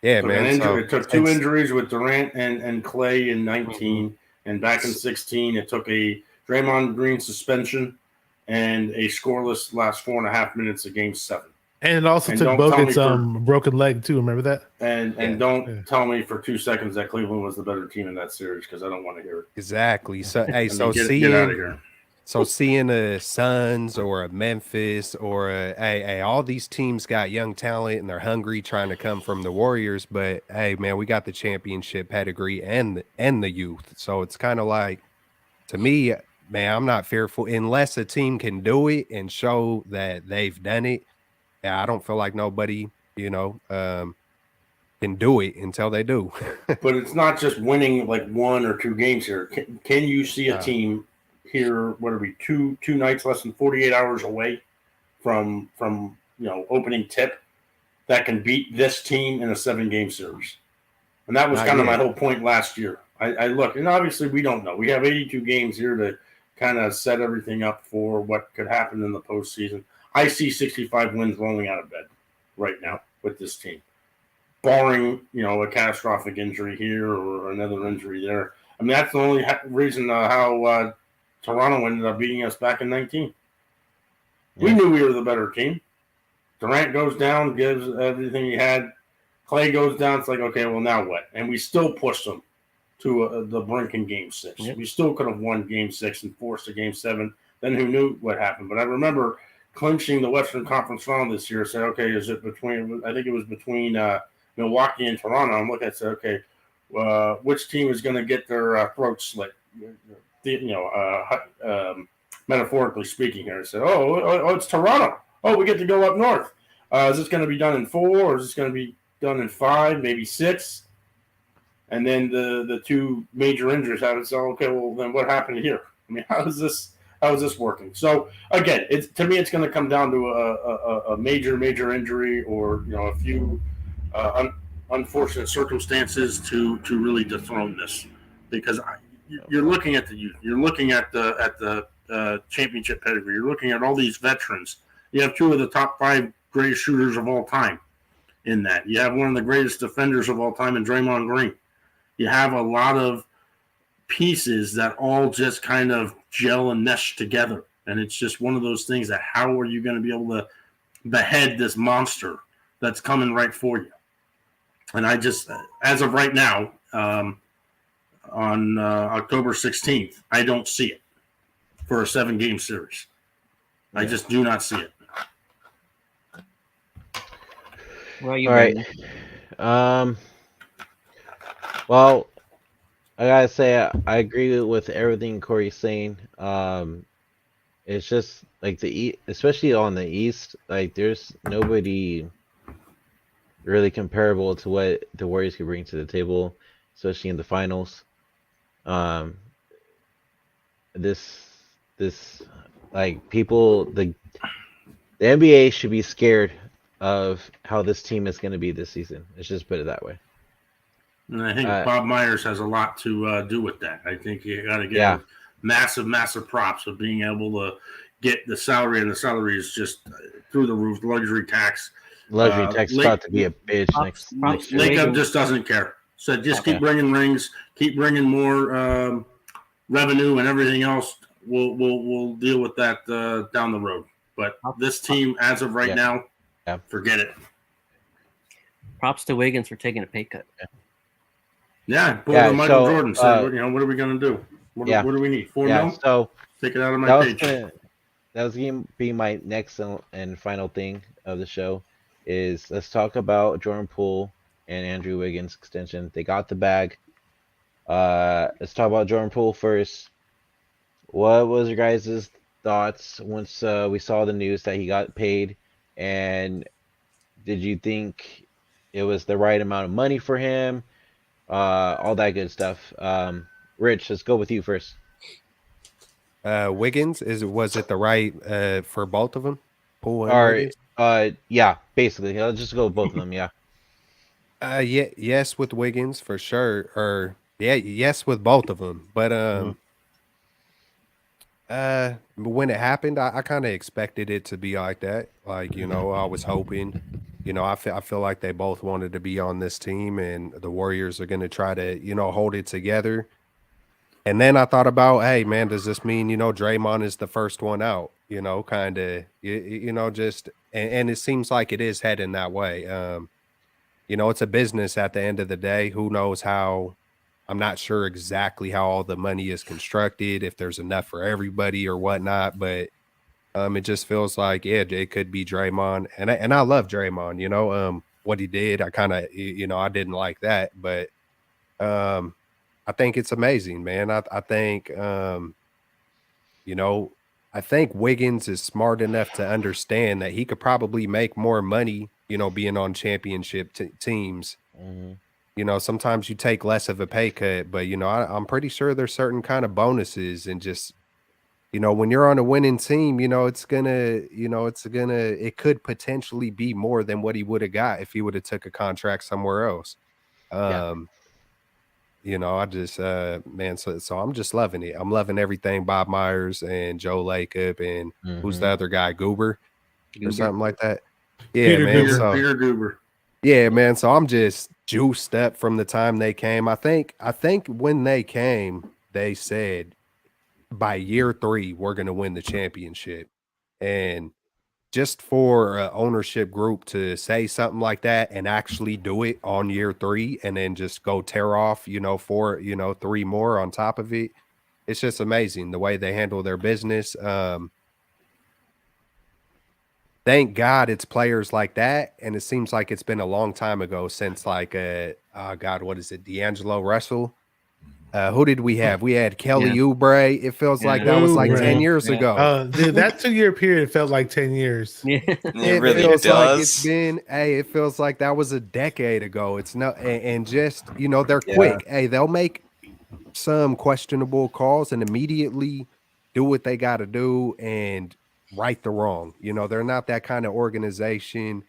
Yeah, man. It took 2 injuries with Durant and Klay in 19, and back in 16, it took a Draymond Green suspension and a scoreless last 4.5 minutes of Game 7. And it also took Bogut's broken leg too. Remember that? And don't tell me for 2 seconds that Cleveland was the better team in that series because I don't want to hear it. Exactly. So hey, get out of here. So seeing a Suns or a Memphis or all these teams got young talent and they're hungry trying to come from the Warriors, but hey, man, we got the championship pedigree and the youth. So it's kind of like, to me, man, I'm not fearful unless a team can do it and show that they've done it. Yeah, I don't feel like nobody, can do it until they do. But it's not just winning like 1 or 2 games here. Can you see a team here? What are we? Two nights, less than 48 hours away from opening tip that can beat this team in a 7-game series? And that was kind of my whole point last year. I look, and obviously we don't know. We have 82 games here to kind of set everything up for what could happen in the postseason. I see 65 wins rolling out of bed right now with this team, barring, a catastrophic injury here or another injury there. I mean, that's the only reason how Toronto ended up beating us back in 19. Yeah. We knew we were the better team. Durant goes down, gives everything he had. Klay goes down. It's like, okay, well, now what? And we still pushed them to the brink in Game 6. Yep. We still could have won Game 6 and forced a Game 7. Then who knew what happened? But I remember clinching the Western Conference Final this year. Said, okay, is it between? I think it was between Milwaukee and Toronto. I'm looking at, said, okay, which team is going to get their throat slit? Metaphorically speaking, here. I said, oh, it's Toronto. Oh, we get to go up north. Is this going to be done in 4, or is this going to be done in 5, maybe 6? And then the 2 major injuries happened. So, okay, well, then what happened here? I mean, how is this working? So again, to me, it's going to come down to a major injury or a few unfortunate circumstances to really dethrone this, because you're looking at the youth, you're looking at the championship pedigree, you're looking at all these veterans. You have 2 of the top 5 greatest shooters of all time in that. You have one of the greatest defenders of all time in Draymond Green. You have a lot of pieces that all just kind of gel and mesh together. And it's just one of those things that how are you going to be able to behead this monster that's coming right for you? And I just, as of right now, on October 16th, I don't see it for a 7-game series. I just do not see it. All right. Well, I gotta say, I agree with everything Corey's saying. It's just like especially on the East, like there's nobody really comparable to what the Warriors could bring to the table, especially in the finals. This like people, the NBA should be scared of how this team is going to be this season. Let's just put it that way. And I think Bob Myers has a lot to do with that. I think you got to get massive props of being able to get the salary, and the salary is just through the roof. Luxury tax. Luxury tax is about to be a bitch next year. Jacob just doesn't care. Said just keep bringing rings, keep bringing more revenue and everything else. We'll deal with that down the road. But this team, as of right now, forget it. Props to Wiggins for taking a pay cut. Yeah, Michael Jordan said, what are we going to do? What do we need? $4 million? So take it out of my paycheck. That was going to be my next and final thing of the show is let's talk about Jordan Poole and Andrew Wiggins extension. They got the bag. Let's talk about Jordan Poole first. What was your guys' thoughts once we saw the news that he got paid? And did you think it was the right amount of money for him? All that good stuff. Rich, let's go with you first. Wiggins, was it the right for both of them? Poole and Wiggins? Yeah, basically. Let's just go with both of them, yeah. Yes, with Wiggins for sure. Or yes with both of them. But when it happened, I kind of expected it to be like that. Like, I was hoping, I feel like they both wanted to be on this team and the Warriors are going to try to, hold it together. And then I thought about, hey, man, does this mean, Draymond is the first one out, kind of, just, and it seems like it is heading that way. It's a business at the end of the day. Who knows how, I'm not sure exactly how all the money is constructed, if there's enough for everybody or whatnot, but it just feels like, it could be Draymond. And I love Draymond, what he did. I kind of, I didn't like that, but I think it's amazing, man. I think, I think Wiggins is smart enough to understand that he could probably make more money, being on championship teams. Mm-hmm. Sometimes you take less of a pay cut, but, I'm pretty sure there's certain kind of bonuses and just, when you're on a winning team, it could potentially be more than what he would have got if he would have took a contract somewhere else. I just, man, so I'm just loving it. I'm loving everything Bob Myers and Joe Lacob and who's the other guy, Goober or something like that. Yeah, Peter man. Goober, Peter Goober. Yeah, man. So I'm just juiced up from the time they came. I think when they came, they said by year 3, we're going to win the championship. And just for an ownership group to say something like that and actually do it on year 3 and then just go tear off, 3 more on top of it. It's just amazing the way they handle their business. Thank God it's players like that. And it seems like it's been a long time ago since what is it? D'Angelo Russell. Who did we have? We had Kelly Oubre. It feels like that was like 10 years ago. Dude, that 2-year period felt like 10 years. Yeah. It really feels does. like it's been, it feels like that was a decade ago. It's not, and just, they're quick. Hey, they'll make some questionable calls and immediately do what they got to do and right the wrong. They're not that kind of organization.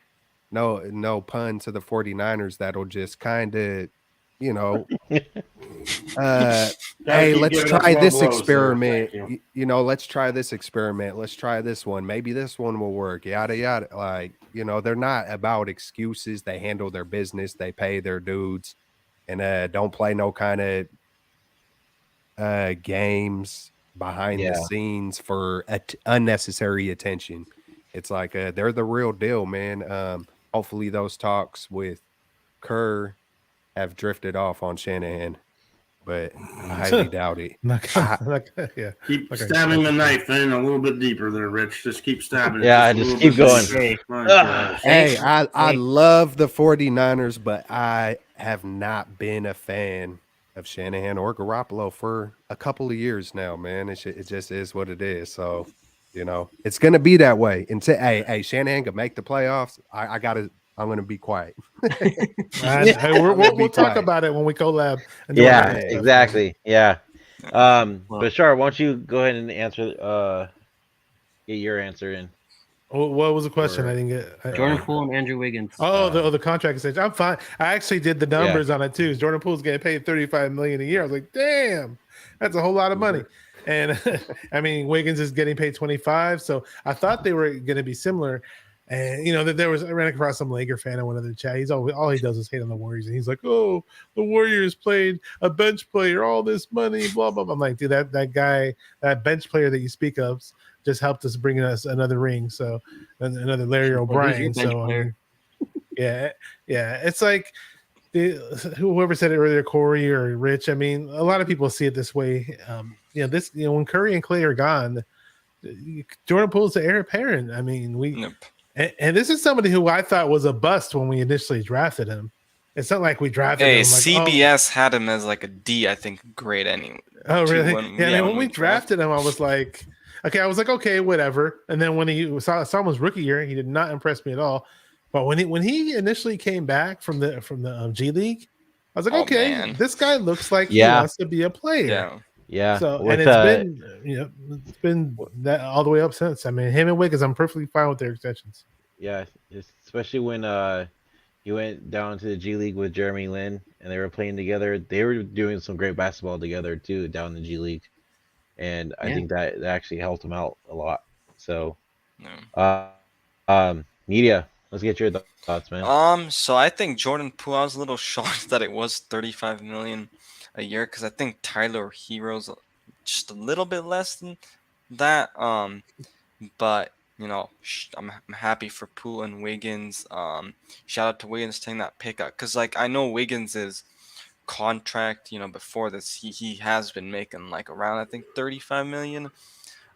No pun to the 49ers that'll just kind of, hey, let's try this experiment. Let's try this experiment. Let's try this one. Maybe this one will work. Yada, yada. Like, they're not about excuses. They handle their business. They pay their dudes and don't play no kind of games behind the scenes for unnecessary attention. It's like they're the real deal, man. Hopefully those talks with Kerr have drifted off on Shanahan, but I highly doubt it. Keep stabbing the knife in a little bit deeper there, Rich. Just keep stabbing. Yeah, just keep going. Hey, I love the 49ers, but I have not been a fan of Shanahan or Garoppolo for a couple of years now, man. It just is what it is. So, it's going to be that way. Until hey, Shanahan can make the playoffs. I'm going to be quiet. We'll talk about it when we collab. Yeah, exactly. Yeah. But sure, why don't you go ahead and answer, get your answer in. What was the question? I didn't get. Jordan Poole and Andrew Wiggins. The contract extension. I'm fine. I actually did the numbers on it too. Jordan Poole's getting paid $35 million a year. I was like, damn, that's a whole lot of money. And I mean, Wiggins is getting paid $25. So I thought they were going to be similar. And I ran across some Laker fan in one of the chat. He's all he does is hate on the Warriors, and he's like, "Oh, the Warriors played a bench player, all this money, blah blah blah." I'm like, dude, that guy, that bench player that you speak of, just helped us bring us another ring. So another Larry O'Brien. So I mean, yeah, it's like whoever said it earlier, Corey or Rich. I mean, a lot of people see it this way. When Curry and Klay are gone, Jordan Poole's the heir apparent. I mean, and this is somebody who I thought was a bust when we initially drafted him. It's not like we drafted him. Like, CBS had him as like a D, I think, grade anyway. Oh, really? When we drafted him, I was like, okay, whatever. And then when he saw his rookie year, he did not impress me at all. But when he initially came back from the G League, I was like, this guy looks like he wants to be a player. Yeah. So it's been that all the way up since. I mean, him and Wiggins, I'm perfectly fine with their extensions. Yeah, especially when he went down to the G League with Jeremy Lin and they were playing together. They were doing some great basketball together too down in the G League, and I think that actually helped him out a lot. So, media, let's get your thoughts, man. So I think Jordan Poole, I was a little shocked that it was $35 million a year, because I think Tyler Hero's just a little bit less than that. But I'm happy for Poole and Wiggins. Shout out to Wiggins taking that pick up, because like I know Wiggins' contract, before this he has been making like around I think $35 million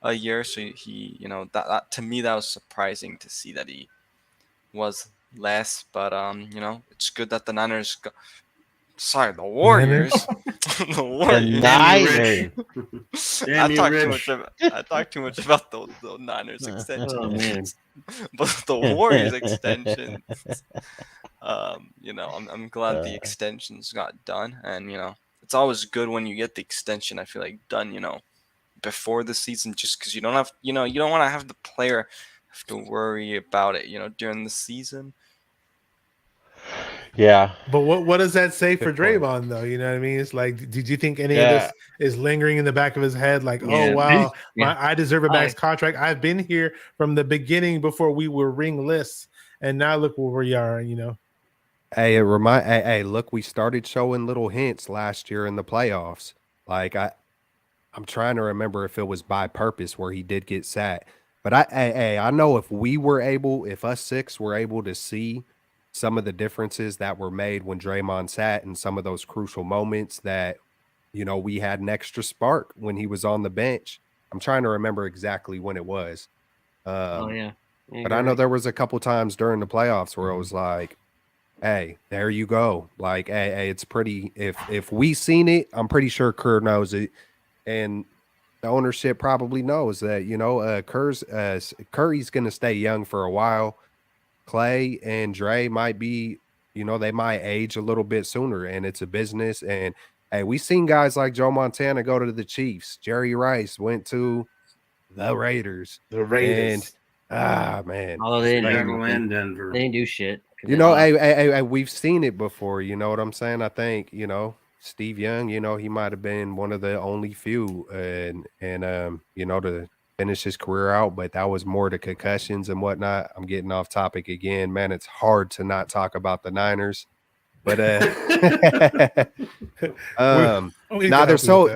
a year. So he that to me that was surprising to see that he was less. But it's good that the Niners. The Warriors. The Warriors. I talked too much about the Niners extension. But the Warriors extension, I'm glad the extensions got done, and it's always good when you get the extension. I feel like done, before the season, just because you don't have, you don't want to have the player have to worry about it, during the season. Yeah, but what does that say for Draymond, though? You know what I mean? It's like, did you think any of this is lingering in the back of his head? Like, oh wow, I deserve a max contract. I've been here from the beginning before we were ringless, and now look where we are. Hey, look, we started showing little hints last year in the playoffs. Like I'm trying to remember if it was by purpose where he did get sat, but I know if us six were able to see some of the differences that were made when Draymond sat and some of those crucial moments that, we had an extra spark when he was on the bench. I'm trying to remember exactly when it was. But I know there was a couple times during the playoffs where it was like, hey, there you go. Like, hey, it's pretty, if we seen it, I'm pretty sure Kerr knows it. And the ownership probably knows that, Curry's going to stay young for a while. Klay and Dre might be, they might age a little bit sooner, and it's a business. And hey, we seen guys like Joe Montana go to the Chiefs. Jerry Rice went to the Raiders. And man, Chicago and Denver. They didn't do shit. We've seen it before. You know what I'm saying? I think Steve Young. He might have been one of the only few, and to finish his career out, but that was more the concussions and whatnot. I'm getting off topic again, man. It's hard to not talk about the Niners, but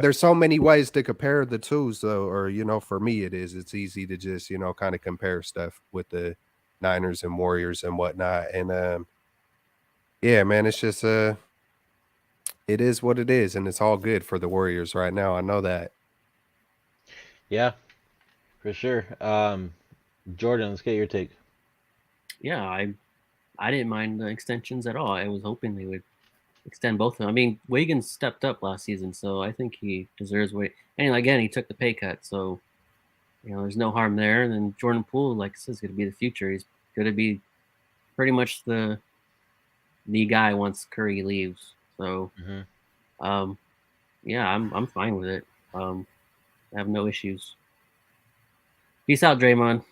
there's so many ways to compare the two. So, or for me, it's easy to just kind of compare stuff with the Niners and Warriors and whatnot. And man, it's just it is what it is, and it's all good for the Warriors right now. I know that. Yeah. For sure. Jordan, let's get your take. Yeah, I didn't mind the extensions at all. I was hoping they would extend both of them. I mean, Wiggins stepped up last season, so I think he deserves weight. And again, he took the pay cut, so there's no harm there. And then Jordan Poole, like I said, is going to be the future. He's going to be pretty much the guy once Curry leaves. So, I'm fine with it. I have no issues. Peace out, Draymond.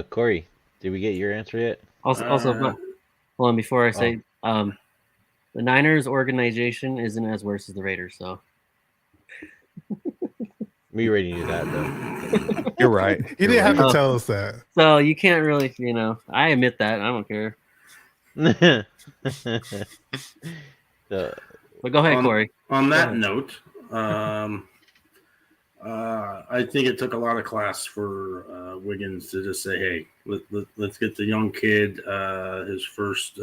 Corey, did we get your answer yet? Also, hold on before I say, the Niners organization isn't as worse as the Raiders, so. We already knew that, though. You're right. You didn't have to tell us that. So you can't really, I admit that. I don't care. So, But go ahead, Corey. On that ahead. note, I think it took a lot of class for Wiggins to just say, "Hey, let's get the young kid his first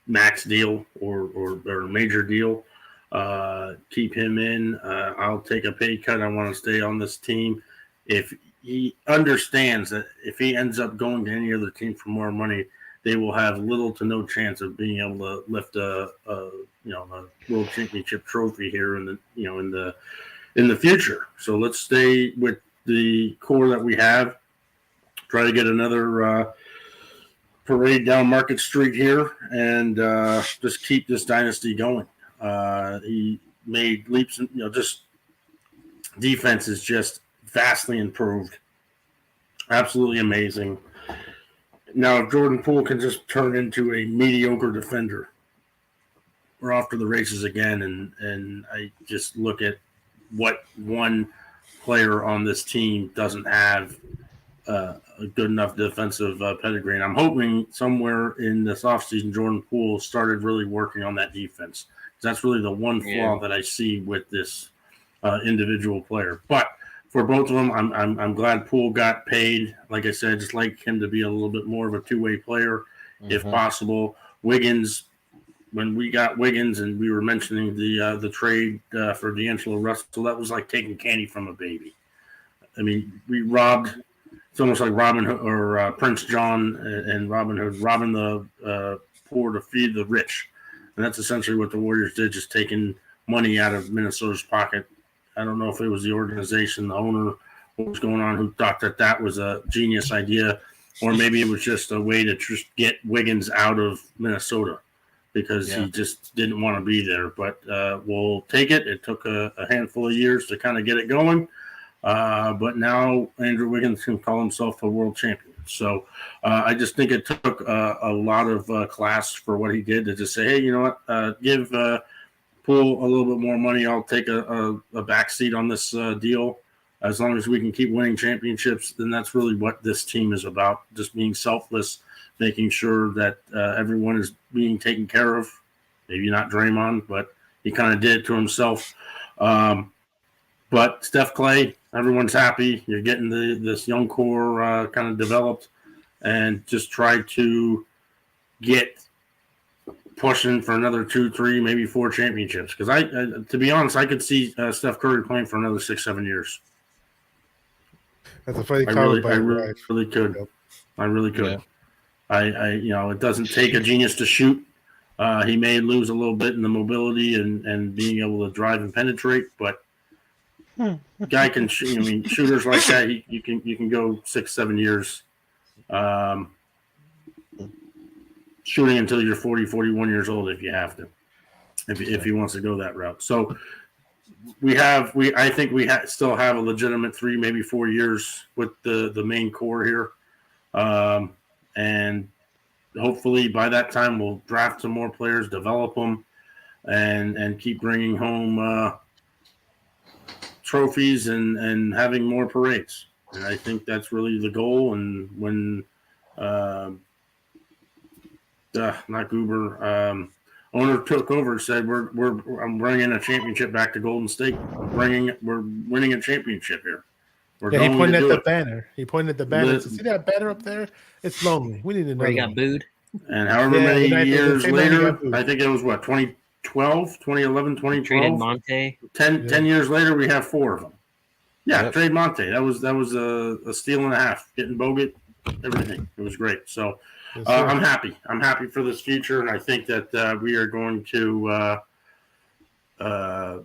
max deal or major deal. Keep him in. I'll take a pay cut. I want to stay on this team." If he understands that if he ends up going to any other team for more money, they will have little to no chance of being able to lift a world championship trophy here in the future. So let's stay with the core that we have. Try to get another parade down Market Street here, and just keep this dynasty going. He made leaps, and just defense is just vastly improved. Absolutely amazing. Now, if Jordan Poole can just turn into a mediocre defender, we're off to the races again. And I just look at what one player on this team doesn't have a good enough defensive pedigree. And I'm hoping somewhere in this offseason, Jordan Poole started really working on that defense. That's really the one flaw that I see with this individual player. But for both of them, I'm glad Poole got paid. Like I said, just like him to be a little bit more of a two-way player, if possible. Wiggins, when we got Wiggins and we were mentioning the trade for D'Angelo Russell, that was like taking candy from a baby. I mean, we robbed. It's almost like Robin Hood or Prince John and Robin Hood robbing the poor to feed the rich, and that's essentially what the Warriors did, just taking money out of Minnesota's pocket. I don't know if it was the organization, the owner, what was going on, who thought that was a genius idea, or maybe it was just a way to just get Wiggins out of Minnesota because he just didn't want to be there. But we'll take it. It took a handful of years to kind of get it going. But now Andrew Wiggins can call himself a world champion. So I just think it took a lot of class for what he did to just say, hey, you know what, give Poole a little bit more money. I'll take a backseat on this deal. As long as we can keep winning championships, then that's really what this team is about, just being selfless, making sure that everyone is being taken care of. Maybe not Draymond, but he kind of did it to himself. But Steph, Klay, everyone's happy. You're getting this young core kind of developed, and just try to get pushing for another 2, 3, maybe 4 championships. Because to be honest, I could see Steph Curry playing for another 6, 7 years. That's a funny I comment. really could. I really could. Yeah. It doesn't take a genius to shoot. He may lose a little bit in the mobility and being able to drive and penetrate, but guy can shoot. I mean, shooters like that, you can go 6, 7 years shooting until you're 40, 41 years old if you have to, if he wants to go that route. So I think we still have a legitimate 3, maybe 4 years with the main core here. And hopefully by that time we'll draft some more players, develop them, and keep bringing home trophies and having more parades. And I think that's really the goal. And when not Goober, owner took over and said, I'm bringing a championship back to Golden State. We're winning a championship here. He pointed at the banner. He pointed at the banner. See that banner up there? It's lonely. We need to know. Where he got booed. And however many years later, I think it was 2012, 2011, 2012. Traded Monte. 10 years later, we have 4 of them. Yeah, trade Monte. That was a steal and a half. Getting Bogut, everything. It was great. So I'm happy. I'm happy for this future, and I think that we are going to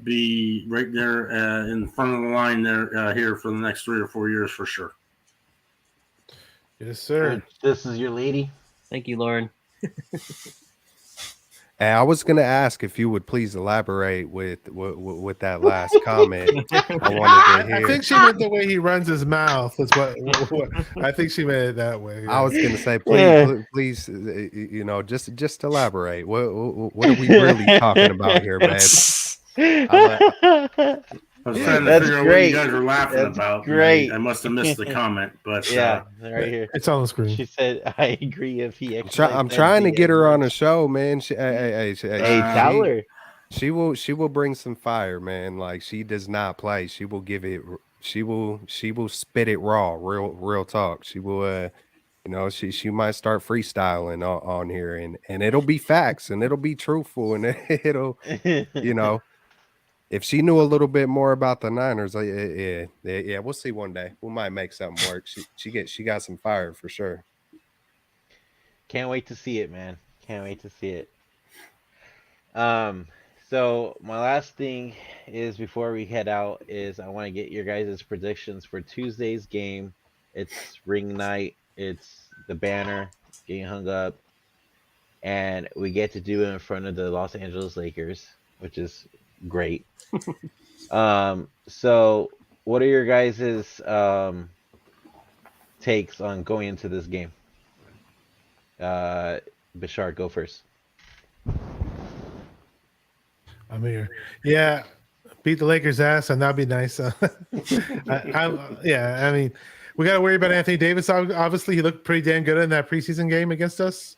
be right there in front of the line there here for the next 3 or 4 years for sure. Yes, sir. This is your lady. Thank you, Lauren. I was going to ask if you would please elaborate with that last comment. I wanted to hear. I think she meant the way he runs his mouth. That's what I think she meant it that way. I was going to say, please, just elaborate. What are we really talking about here, man? I was trying to That's figure out what great. you guys are laughing That's about. great. I must have missed the comment, but Yeah, right here. It's on the screen. She said, "I agree. If he I'm exercised trying to that get her on a much." show, man. Hey, Tell her. she will bring some fire, man. Like, she does not play. She will give it. She will spit it raw. Real talk. She will. She might start freestyling on here, and it'll be facts, and it'll be truthful, and it'll if she knew a little bit more about the Niners, yeah, we'll see one day. We might make something work. She got some fire for sure. Can't wait to see it, man. Can't wait to see it. So my last thing is before we head out is I want to get your guys' predictions for Tuesday's game. It's ring night. It's the banner getting hung up, and we get to do it in front of the Los Angeles Lakers, which is great. So what are your guys' takes on going into this game? Bashar, go first. I'm here. Yeah, beat the Lakers' ass, and that'd be nice. I mean, we got to worry about Anthony Davis. Obviously, he looked pretty damn good in that preseason game against us.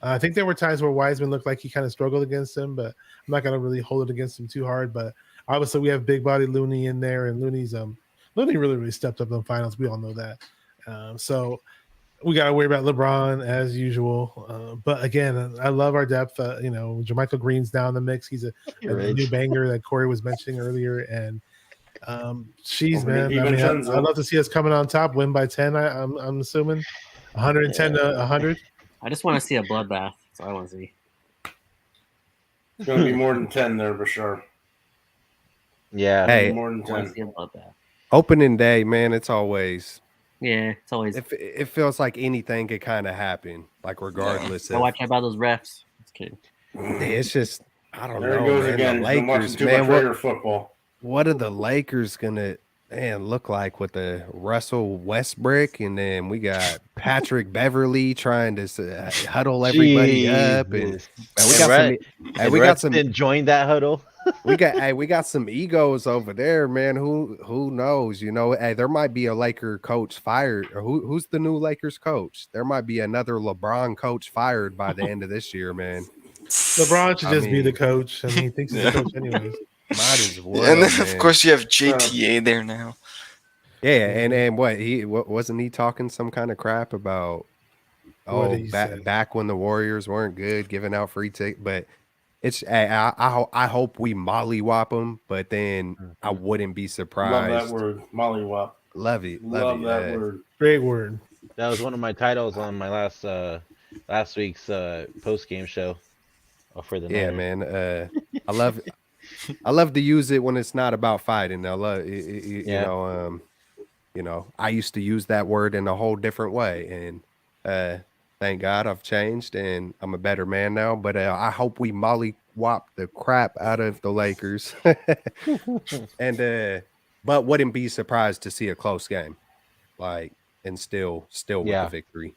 I think there were times where Wiseman looked like he kind of struggled against him, but I'm not going to really hold it against him too hard. But obviously, we have big body Looney in there, and Looney really stepped up in the finals. We all know that. So we got to worry about LeBron as usual. But again, I love our depth. Jermichael Green's now in the mix. He's a new banger that Corey was mentioning earlier. And man. I mean, I'd love to see us coming on top, win by 10. I'm assuming 110 to 100. I just want to see a bloodbath. That's all I want to see. it's going to be more than 10 there for sure. Yeah. Hey, more than I want 10. to see a bloodbath. Opening day, man. It's always. Yeah, it's always. It feels like anything could kind of happen, like regardless. I watch about those refs. Just kidding. It's just I don't There know. it goes Man. again. The He's been watching Lakers, too man. much Raider football. What are the Lakers gonna look like with the Russell Westbrook, and then we got Patrick Beverly trying to huddle everybody up, and we got some join that huddle. we got some egos over there, man. Who knows? Hey, there might be a Laker coach fired, or who's the new Lakers coach? There might be another LeBron coach fired by the end of this year, man. LeBron should just be the coach. I mean, he thinks he's the coach anyways. Might as well. And then of course you have JTA there now. Yeah, and what wasn't he talking some kind of crap about? Back when the Warriors weren't good, giving out free tickets, but. I hope we mollywop them, but then I wouldn't be surprised. Love that word, mollywop. Love it. Love that word. Great word. That was one of my titles on my last week's post game show for the Niners. Man. I love to use it when it's not about fighting. I love I used to use that word in a whole different way, and thank God I've changed and I'm a better man now. But I hope we mollywop the crap out of the Lakers, but wouldn't be surprised to see a close game, and still with the victory.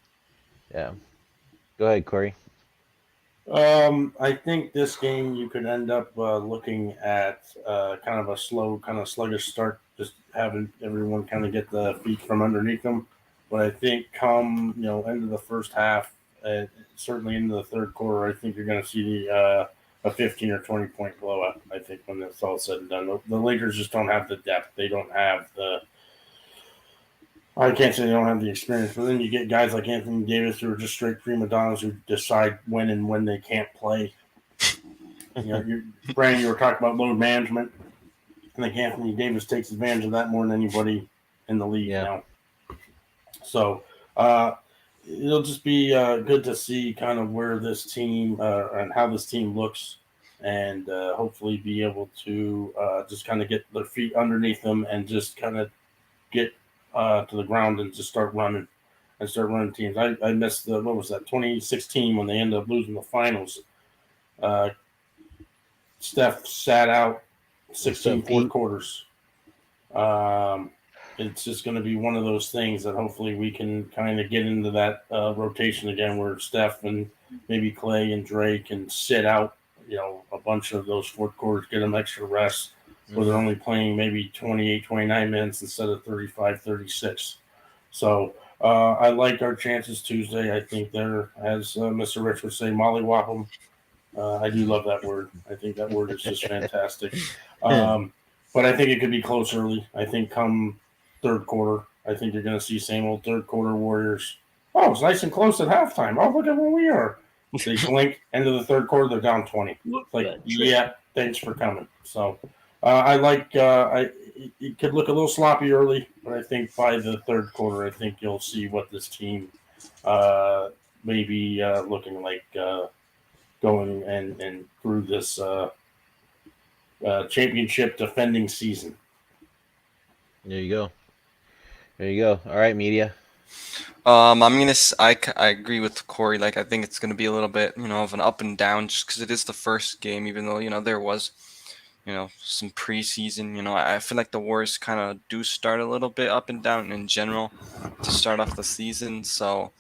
Yeah. Go ahead, Corey. I think this game you could end up looking at kind of a slow, kind of sluggish start, just having everyone kind of get the feet from underneath them. But I think come end of the first half, certainly into the third quarter, I think you're going to see a 15 or 20 point blowout. I think when it's all said and done, the Lakers just don't have the depth. They don't have I can't say they don't have the experience, but then you get guys like Anthony Davis who are just straight prima donnas who decide when and when they can't play. Brandon, you were talking about load management. I think Anthony Davis takes advantage of that more than anybody in the league now. So it'll just be good to see kind of where this team and how this team looks, and hopefully be able to just kind of get their feet underneath them and just kind of get to the ground and just start running teams. I missed 2016 when they ended up losing the finals. Steph sat out 16 fourth quarters. It's just going to be one of those things that hopefully we can kind of get into that rotation again where Steph and maybe Klay and Dre can sit out, a bunch of those fourth quarters, get them extra rest, where they're only playing maybe 28, 29 minutes instead of 35, 36. So I like our chances Tuesday. I think they're, as Mr. Rich would say, mollywop them. I do love that word. I think that word is just fantastic. But I think it could be close early. I think come third quarter, I think you're going to see same old third quarter Warriors. Oh, it's nice and close at halftime. Oh, look at where we are. They blink, end of the third quarter, they're down 20. It's like, yeah, thanks for coming. So I like it could look a little sloppy early, but I think by the third quarter, I think you'll see what this team may be looking like going and through this championship defending season. There you go. There you go. All right, media. I agree with Corey. Like, I think it's gonna be a little bit, of an up and down, just because it is the first game. Even though there was, some preseason. I feel like the Warriors kind of do start a little bit up and down in general to start off the season. So,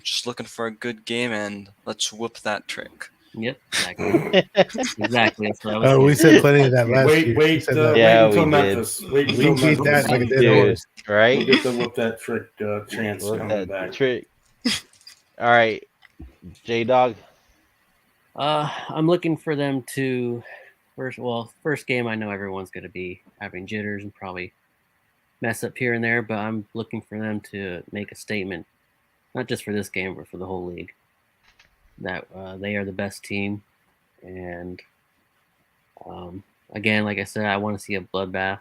just looking for a good game, and let's whoop that trick. Yep, exactly. Exactly. That's what I was Oh, we said plenty of that last year. Wait We said that. Yeah, until we Memphis. Wait We until beat that Memphis. like a dead Dude, horse. right? We'll get to whoop that trick chance Whoop coming that back. trick. All right, J Dog. I'm looking for them to first game. I know everyone's going to be having jitters and probably mess up here and there, but I'm looking for them to make a statement, not just for this game, but for the whole league, that they are the best team. And again, like I said, I want to see a bloodbath.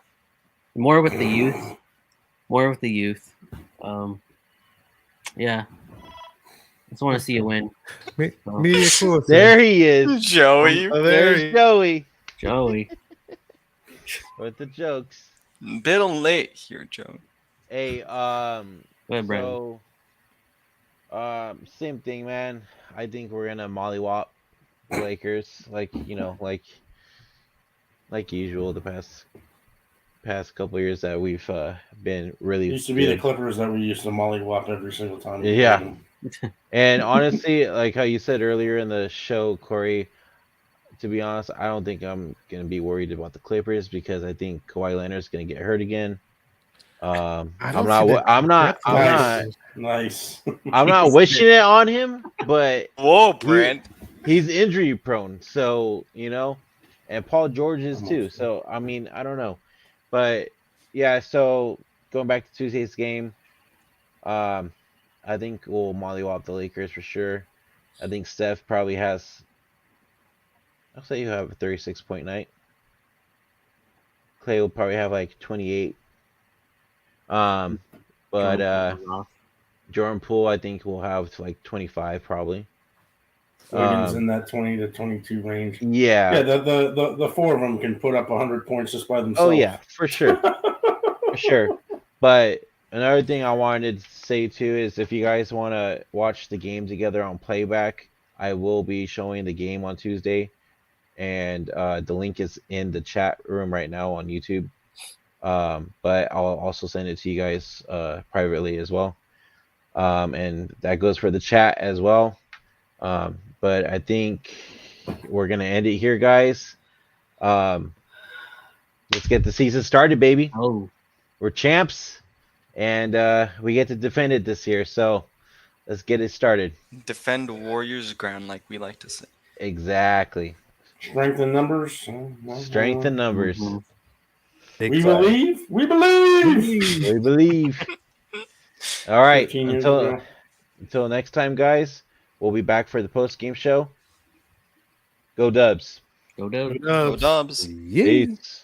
More with the youth. Yeah. I just want to see a win. Media close. There he is. Joey, Oh, There's Joey Joey. with the jokes. bit late here, Joey. Hey, Go ahead, Brandon. so, same thing, man. I think we're gonna mollywop the Lakers, like usual. The past couple of years that we've been really It used to be the good. Clippers that we used to mollywop every single time. we Yeah. played them. And honestly, like how you said earlier in the show, Corey, to be honest, I don't think I'm gonna be worried about the Clippers because I think Kawhi Leonard's gonna get hurt again. I'm not Nice. I'm not wishing it on him, but Whoa, Brand. he's injury prone, so and Paul George is too. So I mean, I don't know, but yeah. So going back to Tuesday's game, I think we'll mollywop the Lakers for sure. I think Steph probably has. I'll say he'll have a 36-point night. Klay will probably have like 28. But Jordan Poole, I think will have like 25 probably. Wiggins in that 20 to 22 range. Yeah. Yeah, the four of them can put up 100 points just by themselves. Oh yeah, for sure. For sure. But another thing I wanted to say too is if you guys want to watch the game together on playback, I will be showing the game on Tuesday, and the link is in the chat room right now on YouTube. But I'll also send it to you guys privately as well, and that goes for the chat as well. But I think we're gonna end it here, guys. Let's get the season started, baby. Oh, We're champs, and we get to defend it this year. So let's get it started. Defend Warriors ground, like we like to say. Exactly. Strength in numbers. Strength in numbers. mhm. Big We time. believe. We believe. We believe. All right. 15 years ago. Until next time, guys. We'll be back for the post-game show. Go Dubs. Go Dubs. Go Dubs. Yeah. Peace.